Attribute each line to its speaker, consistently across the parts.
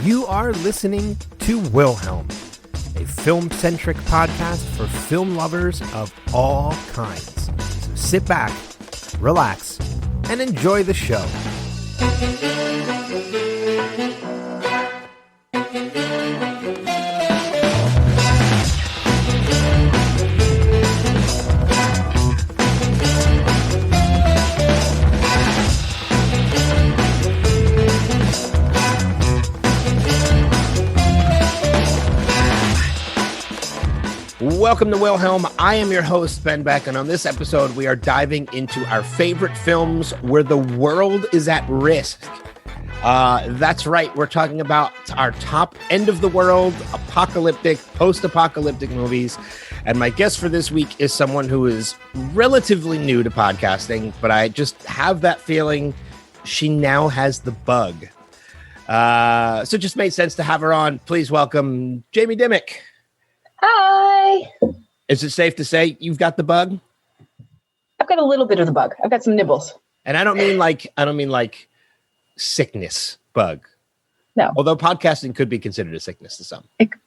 Speaker 1: You are listening to Wilhelm, a film-centric podcast for film lovers of all kinds. So sit back, relax, and enjoy the show. Welcome to Wilhelm. I am your host, Ben Beck, and on this episode, we are diving into our favorite films where the world is at risk. That's right. We're talking about our top end-of-the-world, apocalyptic, post-apocalyptic movies. And my guest for this week is someone who is relatively new to podcasting, but I just have that feeling she now has the bug. So it just made sense to have her on. Please welcome Jayme Dimmick.
Speaker 2: Hi.
Speaker 1: Is it safe to say you've got the bug?
Speaker 2: I've got a little bit of the bug. I've got some nibbles.
Speaker 1: And I don't mean like sickness bug.
Speaker 2: No.
Speaker 1: Although podcasting could be considered a sickness to some.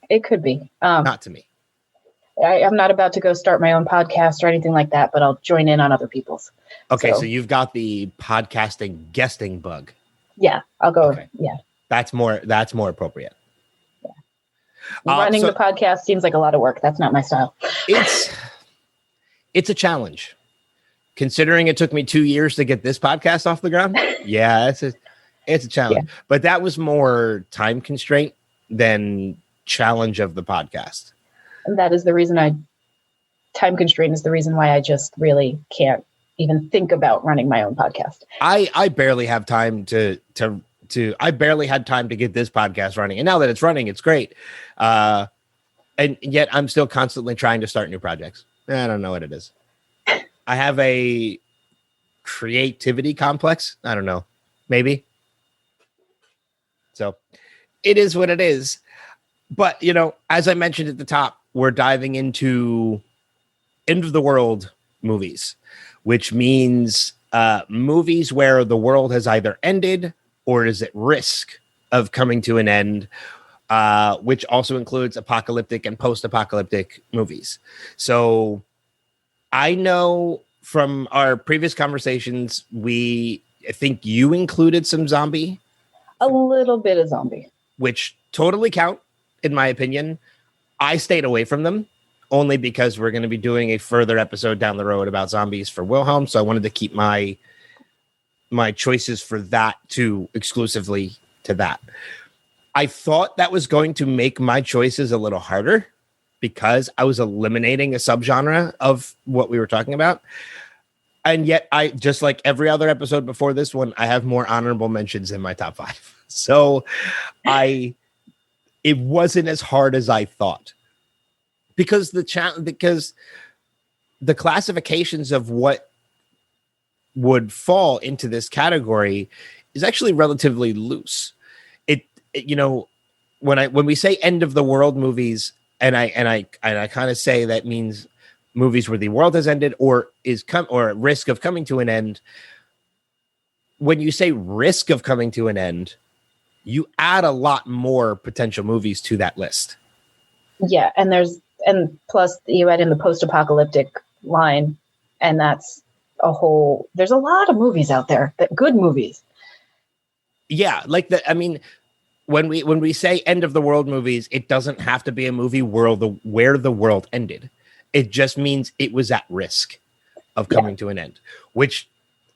Speaker 2: It could be.
Speaker 1: Not to me.
Speaker 2: I'm not about to go start my own podcast or anything like that, but I'll join in on other people's.
Speaker 1: Okay, so you've got the podcasting guesting bug.
Speaker 2: Yeah, I'll go.
Speaker 1: Okay.
Speaker 2: Yeah.
Speaker 1: That's more appropriate.
Speaker 2: Running the podcast seems like a lot of work. That's not my style.
Speaker 1: It's a challenge. Considering it took me 2 years to get this podcast off the ground. Yeah, it's a challenge. Yeah. But that was more time constraint than challenge of the podcast.
Speaker 2: And that is the reason time constraint is the reason why I just really can't even think about running my own podcast.
Speaker 1: I barely have time I barely had time to get this podcast running. And now that it's running, it's great. And yet I'm still constantly trying to start new projects. I don't know what it is. I have a creativity complex. I don't know. Maybe. So it is what it is. But, as I mentioned at the top, we're diving into end of the world movies, which means movies where the world has either ended or is at risk of coming to an end, which also includes apocalyptic and post-apocalyptic movies. So I know from our previous conversations, I think you included some zombie.
Speaker 2: A little bit of zombie.
Speaker 1: Which totally count, in my opinion. I stayed away from them, only because we're going to be doing a further episode down the road about zombies for Wilhelm, so I wanted to keep my choices for that to exclusively to that. I thought that was going to make my choices a little harder because I was eliminating a subgenre of what we were talking about. And yet I, just like every other episode before this one, I have more honorable mentions in my top 5. So it wasn't as hard as I thought because because the classifications of what would fall into this category is actually relatively loose. When we say end of the world movies, and I kind of say that means movies where the world has ended or or at risk of coming to an end. When you say risk of coming to an end, you add a lot more potential movies to that list.
Speaker 2: Yeah, and plus you add in the post-apocalyptic line, and that's there's a lot of movies out there, good movies.
Speaker 1: Yeah, when we say end of the world movies, it doesn't have to be a movie where the world ended. It just means it was at risk of coming to an end, which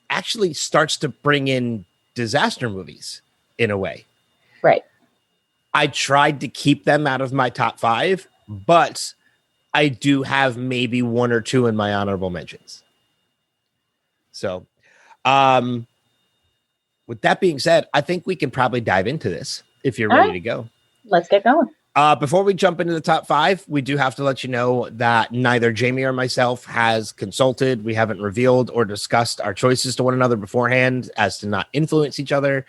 Speaker 1: actually starts to bring in disaster movies in a way.
Speaker 2: Right.
Speaker 1: I tried to keep them out of my top 5, but I do have maybe 1 or 2 in my honorable mentions. So, with that being said, I think we can probably dive into this if you're ready to go.
Speaker 2: Let's get going.
Speaker 1: Before we jump into the top 5, we do have to let you know that neither Jayme or myself has consulted. We haven't revealed or discussed our choices to one another beforehand as to not influence each other.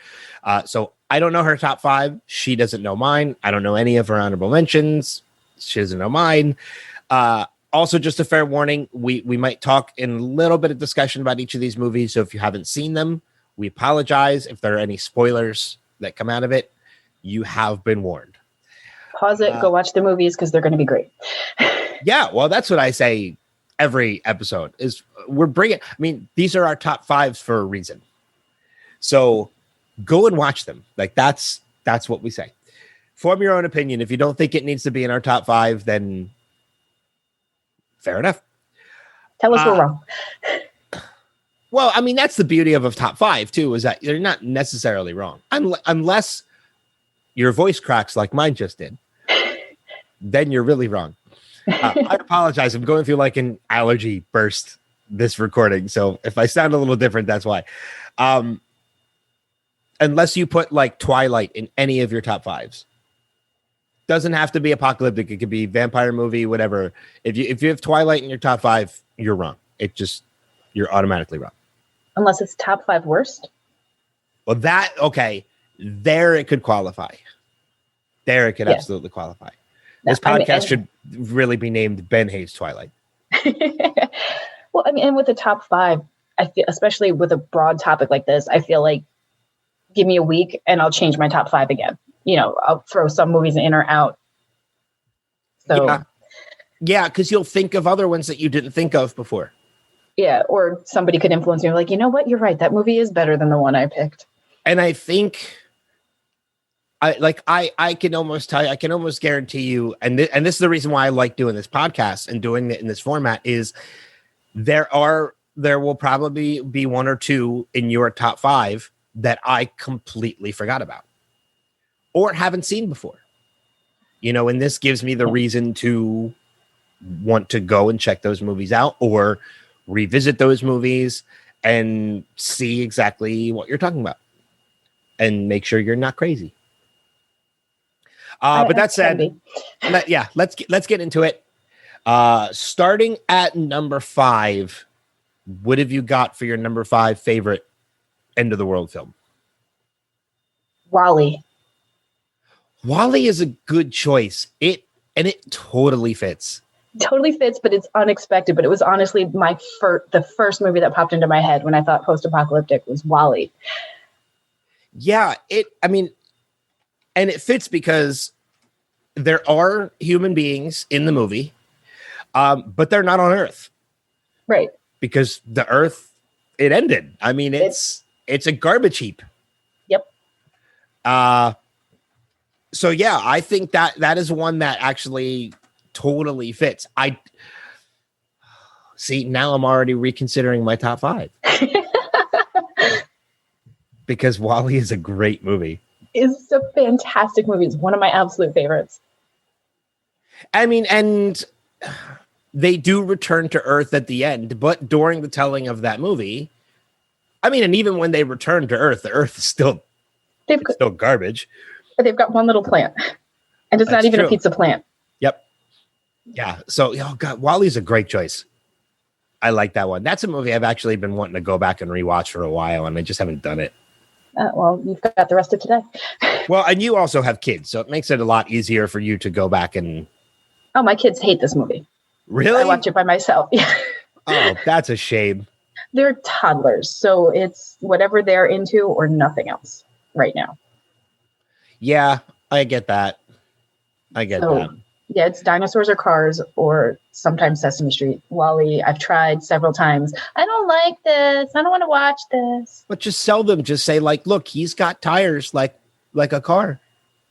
Speaker 1: So I don't know her top 5. She doesn't know mine. I don't know any of her honorable mentions. She doesn't know mine. Also, just a fair warning, we might talk in a little bit of discussion about each of these movies. So if you haven't seen them, we apologize if there are any spoilers that come out of it. you have been warned.
Speaker 2: Pause it, go watch the movies because they're going to be great.
Speaker 1: Yeah, well, that's what I say every episode is we're bringing. I mean, these are our top fives for a reason. So go and watch them. Like that's what we say. Form your own opinion. If you don't think it needs to be in our top five, then fair enough.
Speaker 2: Tell us we're wrong.
Speaker 1: Well, I mean, that's the beauty of a top five too, is that you're not necessarily wrong. Unless your voice cracks like mine just did, then you're really wrong. I apologize. I'm going through like an allergy burst this recording. So if I sound a little different, that's why. Unless you put like Twilight in any of your top fives. Doesn't have to be apocalyptic. It could be vampire movie, whatever. If you have Twilight in your top five, you're wrong. You're automatically wrong.
Speaker 2: Unless it's top five worst.
Speaker 1: Well, there it could qualify. There it could absolutely qualify. This podcast should really be named Ben Hates Twilight.
Speaker 2: Well, I mean, and with the top five, I feel, especially with a broad topic like this, I feel like give me a week and I'll change my top five again. You know, I'll throw some movies in or out. So
Speaker 1: yeah, because you'll think of other ones that you didn't think of before.
Speaker 2: Yeah, or somebody could influence me like, you know what, you're right. That movie is better than the one I picked.
Speaker 1: And I think I can almost tell you, I can almost guarantee you, and this is the reason why I like doing this podcast and doing it in this format is there will probably be one or two in your top five that I completely forgot about or haven't seen before. You know, and this gives me the reason to want to go and check those movies out or revisit those movies and see exactly what you're talking about and make sure you're not crazy. But that said, let's get into it. Starting at number 5, what have you got for your number 5 favorite end of the world film?
Speaker 2: WALL-E.
Speaker 1: WALL-E is a good choice. It totally fits.
Speaker 2: Totally fits, but it's unexpected. But it was honestly the first movie that popped into my head when I thought post-apocalyptic was WALL-E.
Speaker 1: Yeah, and it fits because there are human beings in the movie, but they're not on Earth.
Speaker 2: Right. Because
Speaker 1: the Earth, it ended. I mean, it's a garbage heap.
Speaker 2: Yep.
Speaker 1: So yeah, I think that is one that actually totally fits. I see, now I'm already reconsidering my top 5. Because WALL-E is a great movie.
Speaker 2: It's a fantastic movie. It's one of my absolute favorites.
Speaker 1: I mean, and they do return to Earth at the end, but during the telling of that movie, I mean, and even when they return to Earth, the Earth is still garbage.
Speaker 2: They've got one little plant, and it's not even a pizza plant.
Speaker 1: Yep. Yeah. So, oh God, WALL-E's a great choice. I like that one. That's a movie I've actually been wanting to go back and rewatch for a while, and I just haven't done it.
Speaker 2: Well, you've got the rest of today.
Speaker 1: Well, and you also have kids, so it makes it a lot easier for you to go back and...
Speaker 2: Oh, my kids hate this movie.
Speaker 1: Really?
Speaker 2: I watch it by myself.
Speaker 1: Oh, that's a shame.
Speaker 2: They're toddlers, so it's whatever they're into or nothing else right now.
Speaker 1: Yeah, I get that. that.
Speaker 2: Yeah, it's dinosaurs or cars or sometimes Sesame Street. WALL-E, I've tried several times. I don't like this. I don't want to watch this.
Speaker 1: But just sell them. Just say, like, look, he's got tires like a car.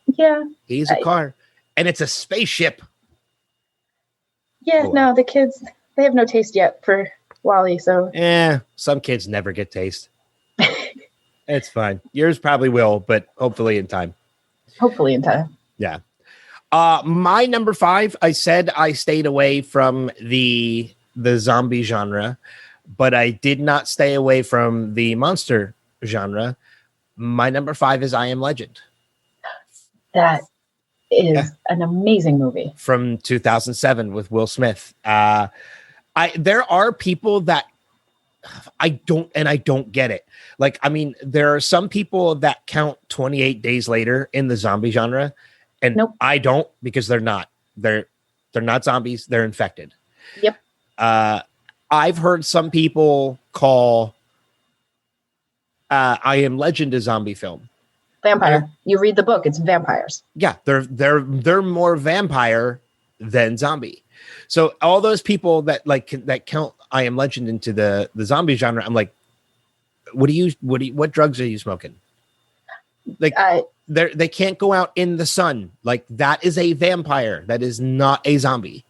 Speaker 2: Yeah.
Speaker 1: He's a car. And it's a spaceship.
Speaker 2: Yeah, no, the kids, they have no taste yet for WALL-E, so.
Speaker 1: Some kids never get taste. It's fine. Yours probably will, but hopefully in time.
Speaker 2: Hopefully in time.
Speaker 1: Yeah. My number 5, I said I stayed away from the zombie genre, but I did not stay away from the monster genre. My number 5 is I Am Legend.
Speaker 2: That is an amazing movie.
Speaker 1: From 2007 with Will Smith. There are people that I don't get it. Like, I mean, there are some people that count 28 Days Later in the zombie genre. And nope. I don't, because they're not. They're not zombies. They're infected.
Speaker 2: Yep.
Speaker 1: I've heard some people call I Am Legend a zombie film.
Speaker 2: Vampire. You read the book, it's vampires.
Speaker 1: Yeah, they're more vampire than zombie. So all those people that that count I Am Legend into the zombie genre, I'm like, what drugs are you smoking? Like they can't go out in the sun. Like that is a vampire. That is not a zombie.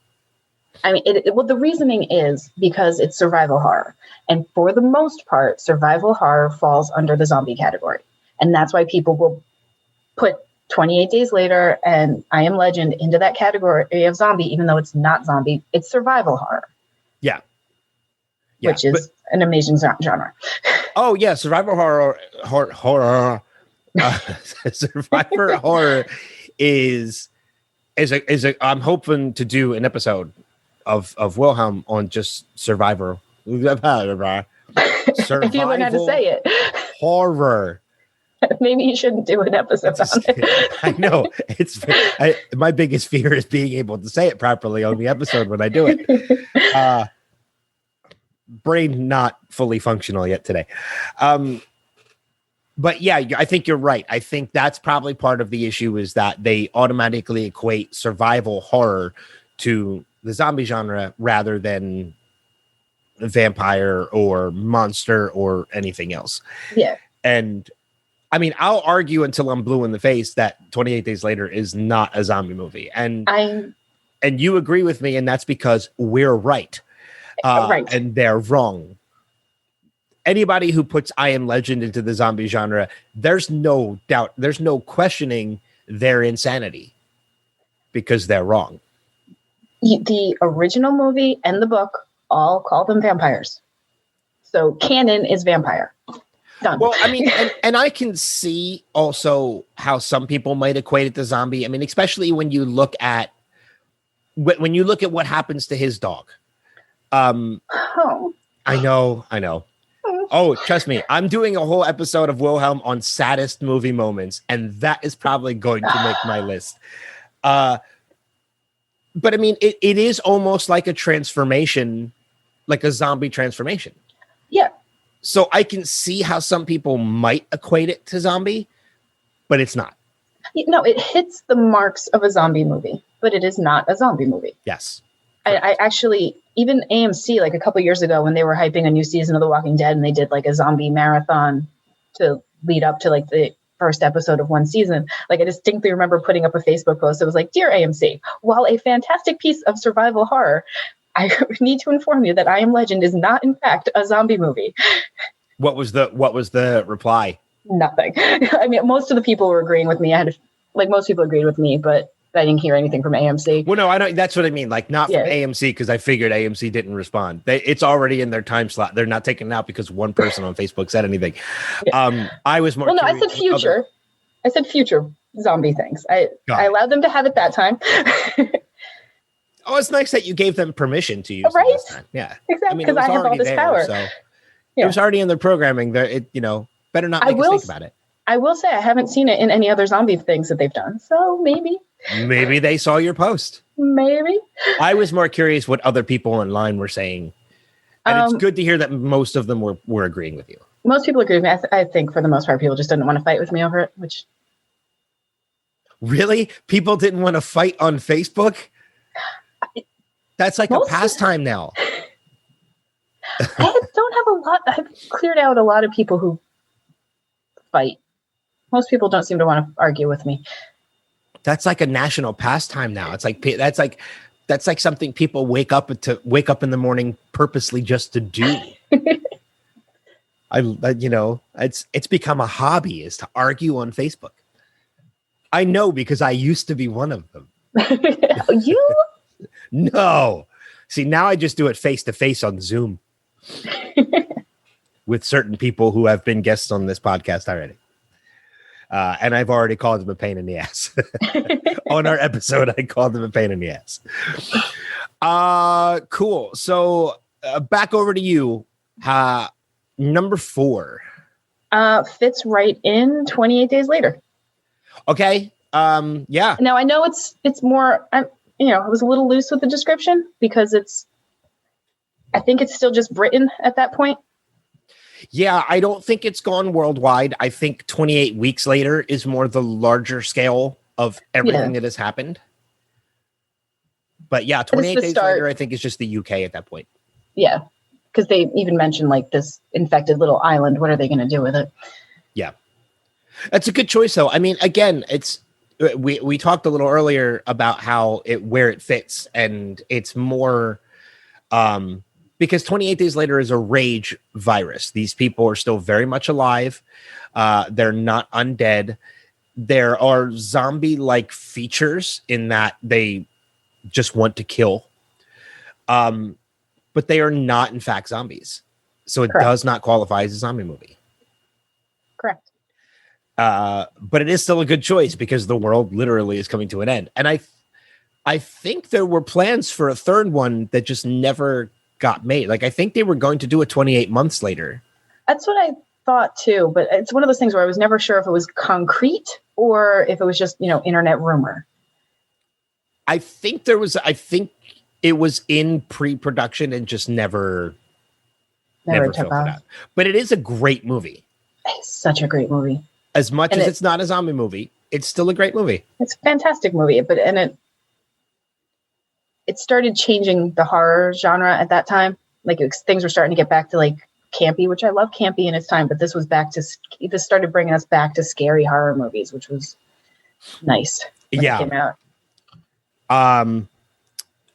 Speaker 2: I mean, well, the reasoning is because it's survival horror. And for the most part, survival horror falls under the zombie category. And that's why people will put 28 Days Later and I Am Legend into that category of zombie, even though it's not zombie. It's survival horror.
Speaker 1: Yeah.
Speaker 2: Which is an amazing genre.
Speaker 1: Oh, yeah. Survival horror. Survivor horror is I'm hoping to do an episode of Wilhelm on just survivor.
Speaker 2: If you learn how to say it.
Speaker 1: Horror.
Speaker 2: Maybe you shouldn't do an episode on it.
Speaker 1: I know. My biggest fear is being able to say it properly on the episode when I do it. Brain not fully functional yet today. But yeah, I think you're right. I think that's probably part of the issue is that they automatically equate survival horror to the zombie genre rather than vampire or monster or anything else.
Speaker 2: Yeah.
Speaker 1: And I mean, I'll argue until I'm blue in the face that 28 Days Later is not a zombie movie. And you agree with me, and that's because we're right.
Speaker 2: Right.
Speaker 1: And they're wrong. Anybody who puts I Am Legend into the zombie genre, there's no doubt, there's no questioning their insanity because they're wrong.
Speaker 2: The original movie and the book all call them vampires. So canon is vampire. Done.
Speaker 1: Well, I mean, and I can see also how some people might equate it to zombie. I mean, especially when you look at what happens to his dog.
Speaker 2: Oh.
Speaker 1: I know. Oh, trust me, I'm doing a whole episode of Wilhelm on saddest movie moments, and that is probably going to make my list. But I mean, it is almost like a transformation, like a zombie transformation.
Speaker 2: Yeah.
Speaker 1: So I can see how some people might equate it to zombie, but it's not.
Speaker 2: No, it hits the marks of a zombie movie, but it is not a zombie movie.
Speaker 1: Yes.
Speaker 2: I actually, even AMC, like a couple years ago when they were hyping a new season of The Walking Dead and they did like a zombie marathon to lead up to like the first episode of one season. Like I distinctly remember putting up a Facebook post. It was like, "Dear AMC, while a fantastic piece of survival horror, I need to inform you that I Am Legend is not in fact a zombie movie."
Speaker 1: What was the reply?
Speaker 2: Nothing. I mean, most of the people were agreeing with me. Most people agreed with me, but I didn't hear anything from AMC.
Speaker 1: Well, no, I don't. That's what I mean. Like not from AMC because I figured AMC didn't respond. It's already in their time slot. They're not taking it out because one person on Facebook said anything. Yeah. I was more.
Speaker 2: Well, no, I said future. I said future zombie things. I allowed them to have it that time.
Speaker 1: Oh, it's nice that you gave them permission to use it this time. Yeah,
Speaker 2: exactly. Because I have all this power.
Speaker 1: So it was already in their programming. Better not make us think about it.
Speaker 2: I will say I haven't seen it in any other zombie things that they've done. So maybe
Speaker 1: they saw your post.
Speaker 2: Maybe.
Speaker 1: I was more curious what other people online were saying. And it's good to hear that most of them were agreeing with you.
Speaker 2: Most people agree with me. I think for the most part, people just didn't want to fight with me over it, which.
Speaker 1: Really? People didn't want to fight on Facebook? That's like a pastime now.
Speaker 2: I don't have a lot. I've cleared out a lot of people who fight. Most people don't seem to want to argue with me.
Speaker 1: That's like a national pastime now. It's like that's like something people wake up in the morning purposely just to do. It's become a hobby is to argue on Facebook. I know because I used to be one of them.
Speaker 2: You?
Speaker 1: No. See, now I just do it face to face on Zoom with certain people who have been guests on this podcast already. And I've already called them a pain in the ass. On our episode, I called them a pain in the ass. Cool. So back over to you. Number 4.
Speaker 2: Fits right in 28 Days Later.
Speaker 1: Okay. Yeah.
Speaker 2: Now I know it's more, I was a little loose with the description because I think it's still just Britain at that point.
Speaker 1: Yeah, I don't think it's gone worldwide. I think 28 Weeks Later is more the larger scale of everything that has happened. But yeah, 28 Days Later, I think, is just the UK at that point.
Speaker 2: Yeah, because they even mentioned like this infected little island. What are they going to do with it?
Speaker 1: Yeah, that's a good choice, though. I mean, again, we talked a little earlier about where it fits, and it's more because 28 Days Later is a rage virus. These people are still very much alive. They're not undead. There are zombie-like features in that they just want to kill. But they are not, in fact, zombies. So it does not qualify as a zombie movie.
Speaker 2: Correct.
Speaker 1: But it is still a good choice because the world literally is coming to an end. And I think there were plans for a third one that just never got made. Like, I think they were going to do it 28 months later.
Speaker 2: That's what I thought too. But it's one of those things where I was never sure if it was concrete or if it was just, internet rumor.
Speaker 1: I think it was in pre-production and just never took out. But it is a great movie.
Speaker 2: It's such a great movie.
Speaker 1: As much as it's not a zombie movie, it's still a great movie.
Speaker 2: It's a fantastic movie, but it started changing the horror genre at that time. Like things were starting to get back to like campy, which I love campy in its time, but this started bringing us back to scary horror movies, which was nice. When it came out.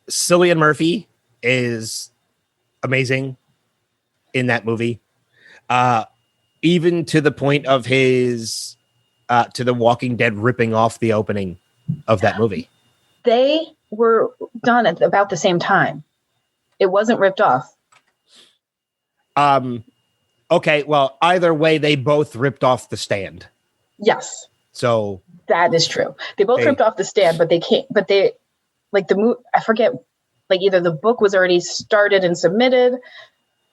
Speaker 1: Cillian Murphy is amazing in that movie. Even to the point of his to The Walking Dead ripping off the opening of that movie.
Speaker 2: They were done at about the same time. It wasn't ripped off.
Speaker 1: Okay, well, either way, they both ripped off The Stand.
Speaker 2: Yes.
Speaker 1: So
Speaker 2: that is true. They both ripped off The Stand, but like the movie, I forget, like either the book was already started and submitted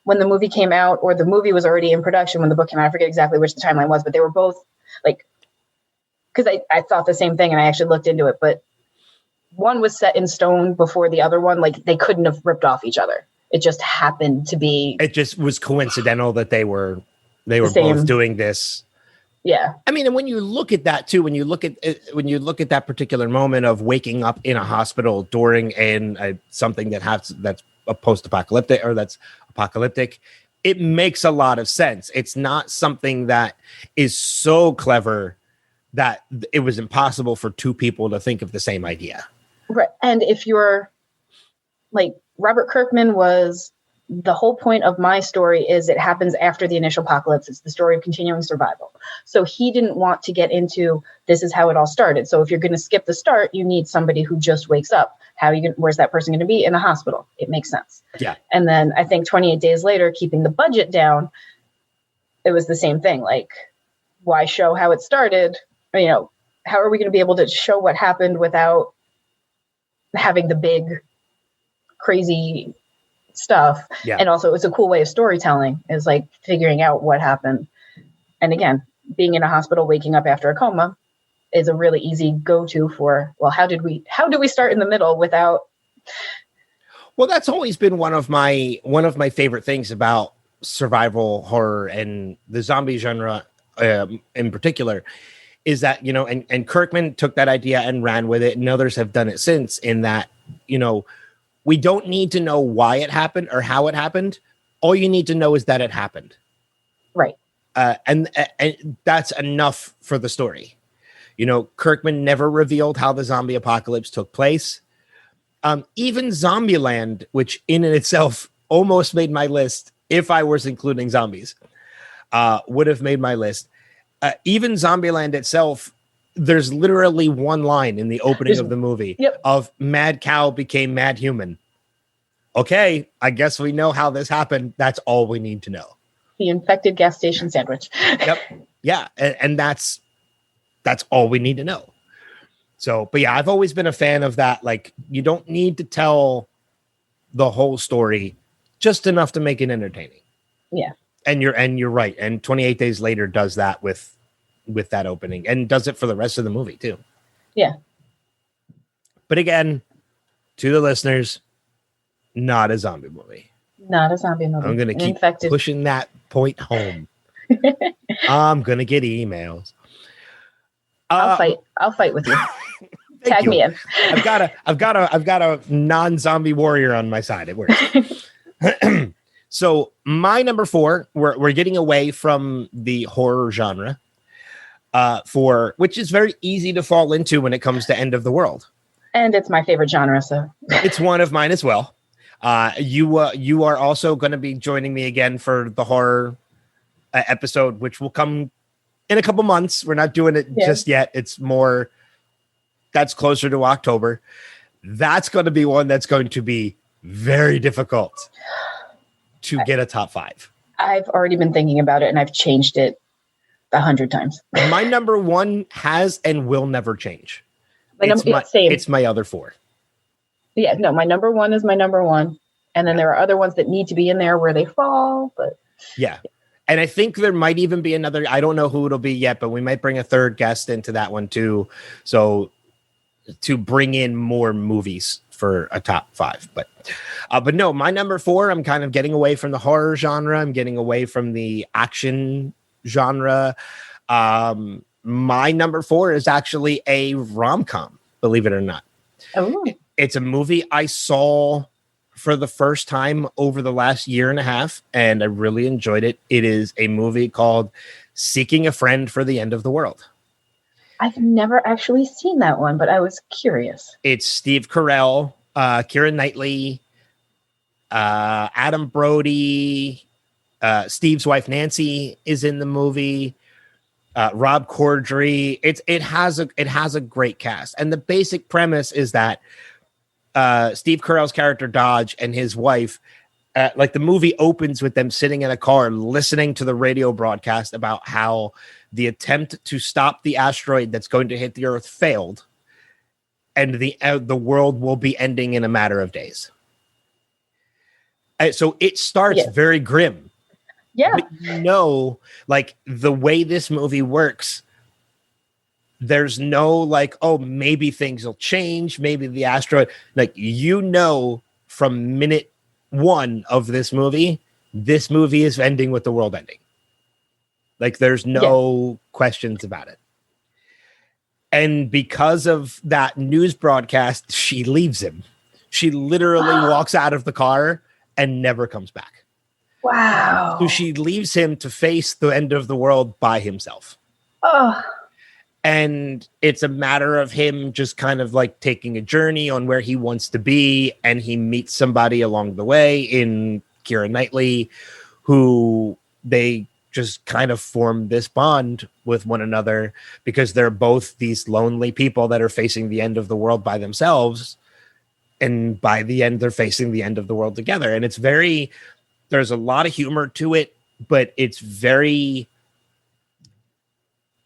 Speaker 2: when the movie came out, or the movie was already in production when the book came out. I forget exactly which the timeline was, but they were both like, because I thought the same thing and I actually looked into it, but one was set in stone before the other one. Like they couldn't have ripped off each other. It just happened to be. It
Speaker 1: just was coincidental that they were both doing this.
Speaker 2: Yeah.
Speaker 1: I mean, and when you look at that too, when you look at that particular moment of waking up in a hospital during something that's a post-apocalyptic or that's apocalyptic, it makes a lot of sense. It's not something that is so clever that it was impossible for two people to think of the same idea.
Speaker 2: Right. And if you're like Robert Kirkman was, the whole point of my story is it happens after the initial apocalypse. It's the story of continuing survival. So he didn't want to get into this is how it all started. So if you're going to skip the start, you need somebody who just wakes up. Where's that person going to be? In a hospital. It makes sense.
Speaker 1: Yeah.
Speaker 2: And then I think 28 Days Later, keeping the budget down, it was the same thing. Like, why show how it started? How are we going to be able to show what happened without having the big, crazy stuff?
Speaker 1: Yeah.
Speaker 2: And also, it's a cool way of storytelling, is like figuring out what happened. And again, being in a hospital, waking up after a coma is a really easy go-to for, well, how do we start in the middle without?
Speaker 1: Well, that's always been one of my favorite things about survival horror and the zombie genre in particular, is that, and Kirkman took that idea and ran with it, and others have done it since, in that, we don't need to know why it happened or how it happened. All you need to know is that it happened.
Speaker 2: Right.
Speaker 1: And that's enough for the story. Kirkman never revealed how the zombie apocalypse took place. Even Zombieland, which in and itself almost made my list if I was including zombies, would have made my list. Even Zombieland itself, there's literally one line in the opening of the movie of Mad Cow became Mad Human. Okay, I guess we know how this happened. That's all we need to know.
Speaker 2: The infected gas station sandwich.
Speaker 1: Yep. Yeah. And that's all we need to know. So, but yeah, I've always been a fan of that. Like, you don't need to tell the whole story, just enough to make it entertaining.
Speaker 2: Yeah.
Speaker 1: And you're right. And 28 Days Later does that with that opening, and does it for the rest of the movie too.
Speaker 2: Yeah.
Speaker 1: But again, to the listeners, not a zombie movie.
Speaker 2: Not a zombie movie.
Speaker 1: I'm going to keep
Speaker 2: Infected.
Speaker 1: pushing that point home. I'm going to get emails.
Speaker 2: I'll fight with you. Tag me in.
Speaker 1: I've got a non-zombie warrior on my side. It works. So my number 4, we're getting away from the horror genre, which is very easy to fall into when it comes to end of the world.
Speaker 2: And it's my favorite genre, so
Speaker 1: it's one of mine as well. You are also going to be joining me again for the horror episode, which will come in a couple months. We're not doing it just yet. It's more that's closer to October. That's going to be one that's going to be very difficult to get a top 5.
Speaker 2: I've already been thinking about it, and I've changed it 100 times.
Speaker 1: My number 1 has and will never change. It's my other 4.
Speaker 2: Yeah, no, my number 1 is my number 1. And then there are other ones that need to be in there where they fall, but
Speaker 1: yeah. And I think there might even be another, I don't know who it'll be yet, but we might bring a third guest into that one too. So to bring in more movies for a top 5, but no, my number 4, I'm kind of getting away from the horror genre. I'm getting away from the action genre. My number 4 is actually a rom-com, believe it or not.
Speaker 2: Oh.
Speaker 1: It's a movie I saw for the first time over the last year and a half, and I really enjoyed it. It is a movie called Seeking a Friend for the End of the World.
Speaker 2: I've never actually seen that one, but I was curious.
Speaker 1: It's Steve Carell, Keira Knightley, Adam Brody, Steve's wife Nancy is in the movie. Rob Corddry. It has a great cast, and the basic premise is that Steve Carell's character Dodge and his wife, like the movie opens with them sitting in a car listening to the radio broadcast about how the attempt to stop the asteroid that's going to hit the Earth failed, and the world will be ending in a matter of days. So it starts very grim.
Speaker 2: Yeah.
Speaker 1: But like the way this movie works, there's no like, oh, maybe things will change. Maybe the asteroid, like, from minute 1 of this movie is ending with the world ending. Like there's no questions about it. And because of that news broadcast, she leaves him. She literally walks out of the car and never comes back.
Speaker 2: Wow.
Speaker 1: So she leaves him to face the end of the world by himself.
Speaker 2: Oh.
Speaker 1: And it's a matter of him just kind of like taking a journey on where he wants to be. And he meets somebody along the way in Keira Knightley, who they just kind of form this bond with one another because they're both these lonely people that are facing the end of the world by themselves. And by the end, they're facing the end of the world together. And there's a lot of humor to it, but it's very,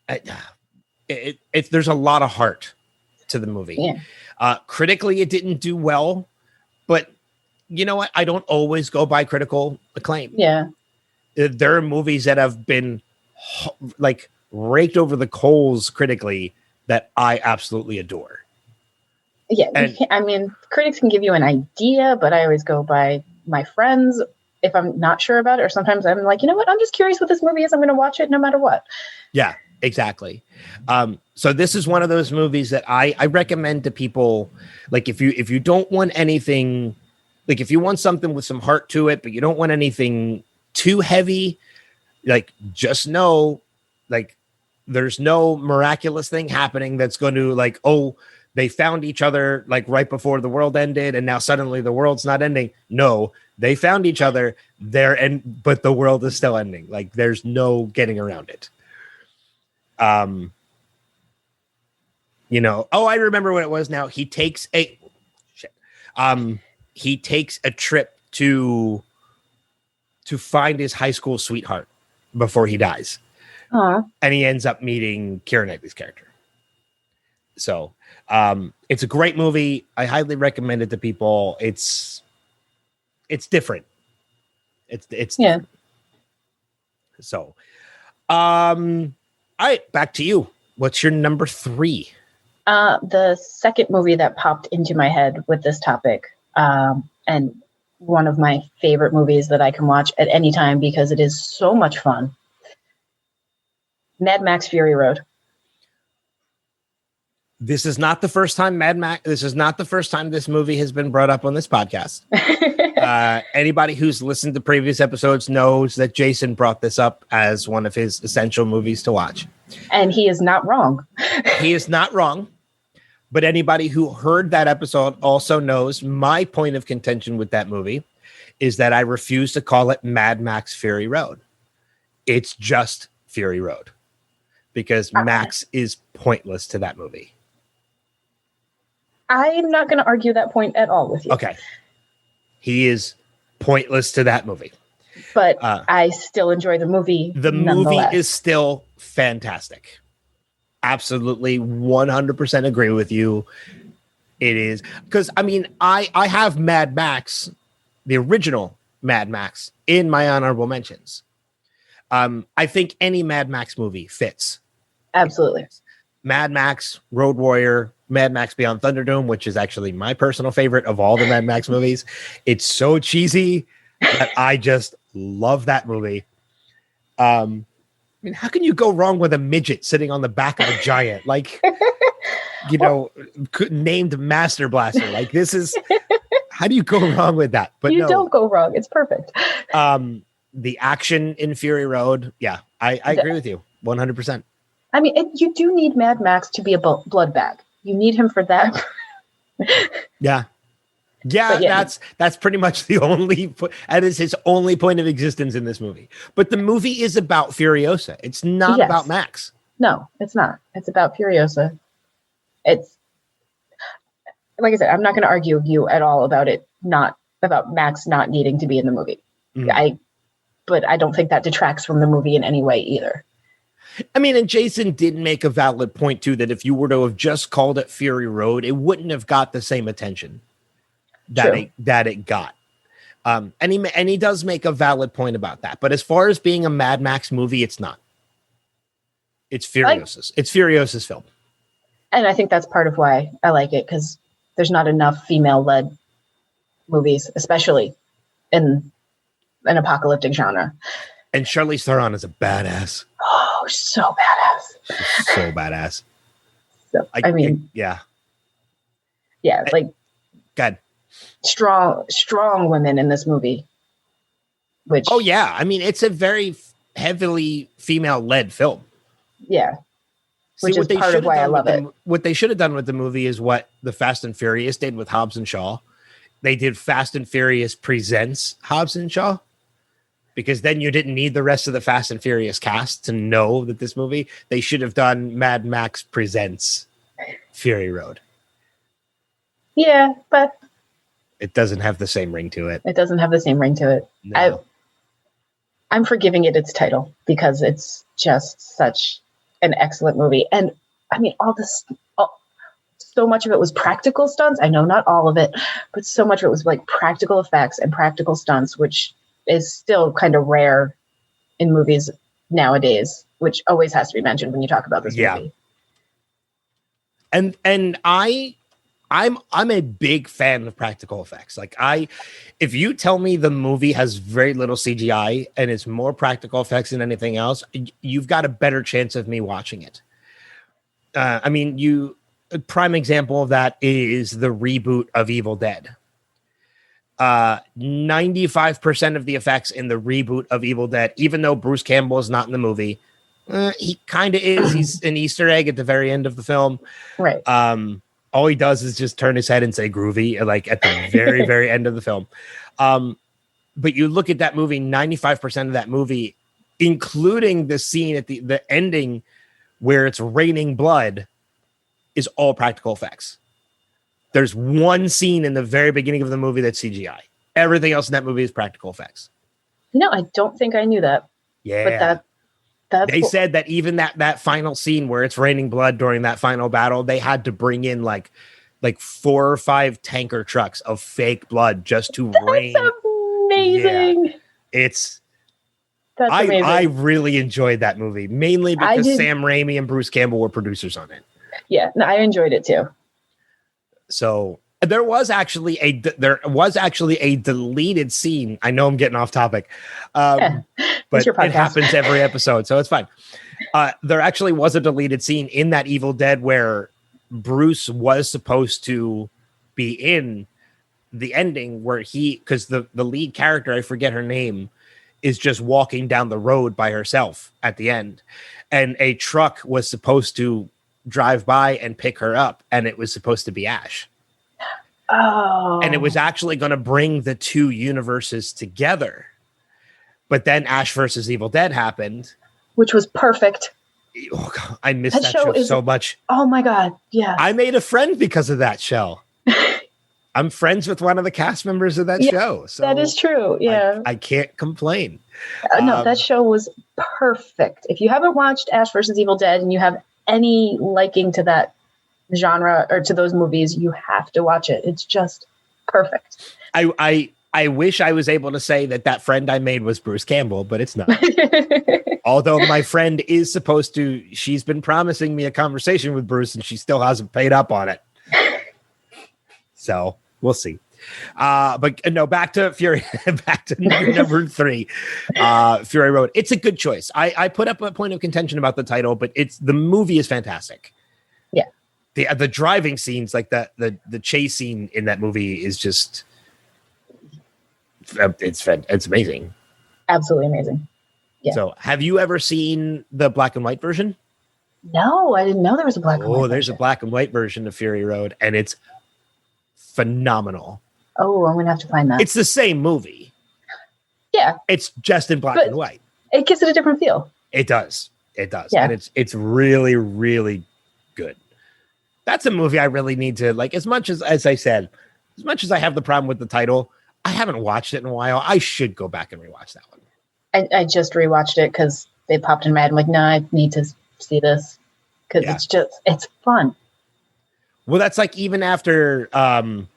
Speaker 1: there's a lot of heart to the movie.
Speaker 2: Yeah.
Speaker 1: Critically, it didn't do well, but you know what? I don't always go by critical acclaim.
Speaker 2: Yeah.
Speaker 1: There are movies that have been like raked over the coals critically that I absolutely adore.
Speaker 2: Yeah. Critics can give you an idea, but I always go by my friends if I'm not sure about it, or sometimes I'm like, you know what? I'm just curious what this movie is. I'm going to watch it no matter what.
Speaker 1: Yeah, exactly. So this is one of those movies that I recommend to people. Like if you don't want anything, like if you want something with some heart to it, but you don't want anything too heavy, like just know, like there's no miraculous thing happening that's going to like, oh, they found each other like right before the world ended and now suddenly the world's not ending. No, they found each other there, but the world is still ending. Like there's no getting around it. I remember what it was now. He takes a trip to find his high school sweetheart before he dies.
Speaker 2: Aww.
Speaker 1: And he ends up meeting Keira Knightley's character. So it's a great movie. I highly recommend it to people. It's different. It's different. So, all right, back to you. What's your number 3?
Speaker 2: The second movie that popped into my head with this topic, and one of my favorite movies that I can watch at any time because it is so much fun. Mad Max Fury Road.
Speaker 1: This is not the first time this is not the first time this movie has been brought up on this podcast. Anybody who's listened to previous episodes knows that Jason brought this up as one of his essential movies to watch.
Speaker 2: And he is not wrong.
Speaker 1: He is not wrong. But anybody who heard that episode also knows my point of contention with that movie is that I refuse to call it Mad Max Fury Road. It's just Fury Road because Max is pointless to that movie.
Speaker 2: I'm not going to argue that point at all with you.
Speaker 1: Okay. He is pointless to that movie.
Speaker 2: But I still enjoy the movie.
Speaker 1: The movie is still fantastic. Absolutely 100% agree with you. It is because I have Mad Max, the original Mad Max, in my honorable mentions. I think any Mad Max movie fits.
Speaker 2: Absolutely.
Speaker 1: Mad Max, Road Warrior, Mad Max Beyond Thunderdome, which is actually my personal favorite of all the Mad Max movies. It's so cheesy that I just love that movie. How can you go wrong with a midget sitting on the back of a giant? Like, named Master Blaster. Like, this is, how do you go wrong with that? But
Speaker 2: you don't go wrong. It's perfect.
Speaker 1: The action in Fury Road. Yeah, I agree with you 100%.
Speaker 2: You do need Mad Max to be a blood bag. You need him for that.
Speaker 1: Yeah. That's pretty much that is his only point of existence in this movie. But the movie is about Furiosa. It's not about Max.
Speaker 2: No, it's not. It's about Furiosa. It's like I said, I'm not going to argue with you at all about it, not about Max not needing to be in the movie. But I don't think that detracts from the movie in any way either.
Speaker 1: And Jason did make a valid point too, that if you were to have just called it Fury Road, it wouldn't have got the same attention that it got. And he does make a valid point about that. But as far as being a Mad Max movie, it's not. It's Furiosa's. It's Furiosa's film.
Speaker 2: And I think that's part of why I like it, because there's not enough female-led movies, especially in an apocalyptic genre.
Speaker 1: And Charlize Theron is a badass.
Speaker 2: Oh, so badass.
Speaker 1: She's so badass.
Speaker 2: So,
Speaker 1: yeah.
Speaker 2: Yeah, like
Speaker 1: God.
Speaker 2: Strong women in this movie.
Speaker 1: Oh yeah, it's a very heavily female-led film.
Speaker 2: Yeah. Which is part of why I love it.
Speaker 1: What they should have done with the movie is what the Fast and Furious did with Hobbs and Shaw. They did Fast and Furious Presents Hobbs and Shaw, because then you didn't need the rest of the Fast and Furious cast to know that this movie. They should have done Mad Max Presents Fury Road.
Speaker 2: Yeah, but
Speaker 1: it doesn't have the same ring to it.
Speaker 2: It doesn't have the same ring to it. No. I'm forgiving it its title because it's just such an excellent movie. And so much of it was practical stunts. I know not all of it, but so much of it was like practical effects and practical stunts, which is still kind of rare in movies nowadays, which always has to be mentioned when you talk about this movie.
Speaker 1: And I'm a big fan of practical effects. Like if you tell me the movie has very little CGI and it's more practical effects than anything else, you've got a better chance of me watching it. A prime example of that is the reboot of Evil Dead. 95% of the effects in the reboot of Evil Dead, even though Bruce Campbell is not in the movie, he kind of is. He's an Easter egg at the very end of the film.
Speaker 2: Right.
Speaker 1: All he does is just turn his head and say groovy, like at the very, very end of the film. But you look at that movie, 95% of that movie, including the scene at the ending where it's raining blood, is all practical effects. There's one scene in the very beginning of the movie that's CGI. Everything else in that movie is practical effects.
Speaker 2: I don't think I knew that.
Speaker 1: Yeah.
Speaker 2: But
Speaker 1: they said that even that final scene where it's raining blood during that final battle, they had to bring in like 4 or 5 tanker trucks of fake blood just to rain.
Speaker 2: That's amazing.
Speaker 1: Yeah. That's amazing. I really enjoyed that movie, mainly because Sam Raimi and Bruce Campbell were producers on it.
Speaker 2: Yeah, no, I enjoyed it too.
Speaker 1: So There was actually a deleted scene. I know I'm getting off topic, but it happens every episode, so it's fine. There actually was a deleted scene in that Evil Dead where Bruce was supposed to be in the ending where because the lead character, I forget her name, is just walking down the road by herself at the end, and a truck was supposed to drive by and pick her up, and it was supposed to be Ash.
Speaker 2: Oh.
Speaker 1: And it was actually going to bring the two universes together. But then Ash versus Evil Dead happened.
Speaker 2: Which was perfect.
Speaker 1: Oh, God, I missed that show so much.
Speaker 2: Oh, my God. Yeah.
Speaker 1: I made a friend because of that show. I'm friends with one of the cast members of that show. So
Speaker 2: that is true. Yeah.
Speaker 1: I can't complain.
Speaker 2: No, that show was perfect. If you haven't watched Ash versus Evil Dead and you have any liking to that genre or to those movies, you have to watch it. It's just perfect.
Speaker 1: I wish I was able to say that friend I made was Bruce Campbell, but it's not. Although my friend is supposed to, she's been promising me a conversation with Bruce and she still hasn't paid up on it. So we'll see. But no, back to Fury, back to number 3, Fury Road. It's a good choice. I put up a point of contention about the title, but the movie is fantastic.
Speaker 2: Yeah.
Speaker 1: The driving scenes, like the chase scene in that movie is just, it's amazing.
Speaker 2: Absolutely amazing. Yeah.
Speaker 1: So have you ever seen the black and white version?
Speaker 2: No, I didn't know there was a black and white.
Speaker 1: Oh, there's a black and white version of Fury Road, and it's phenomenal.
Speaker 2: Oh, I'm going to have to find that.
Speaker 1: It's the same movie.
Speaker 2: Yeah.
Speaker 1: It's just in black and white.
Speaker 2: It gives it a different feel.
Speaker 1: It does. It does.
Speaker 2: Yeah.
Speaker 1: And it's really, really good. That's a movie I really need to, like, as much as I said, as much as I have the problem with the title, I haven't watched it in a while. I should go back and rewatch that one.
Speaker 2: I just rewatched it because they popped in my head. I'm like, no, I need to see this because it's fun.
Speaker 1: Well, that's like even after the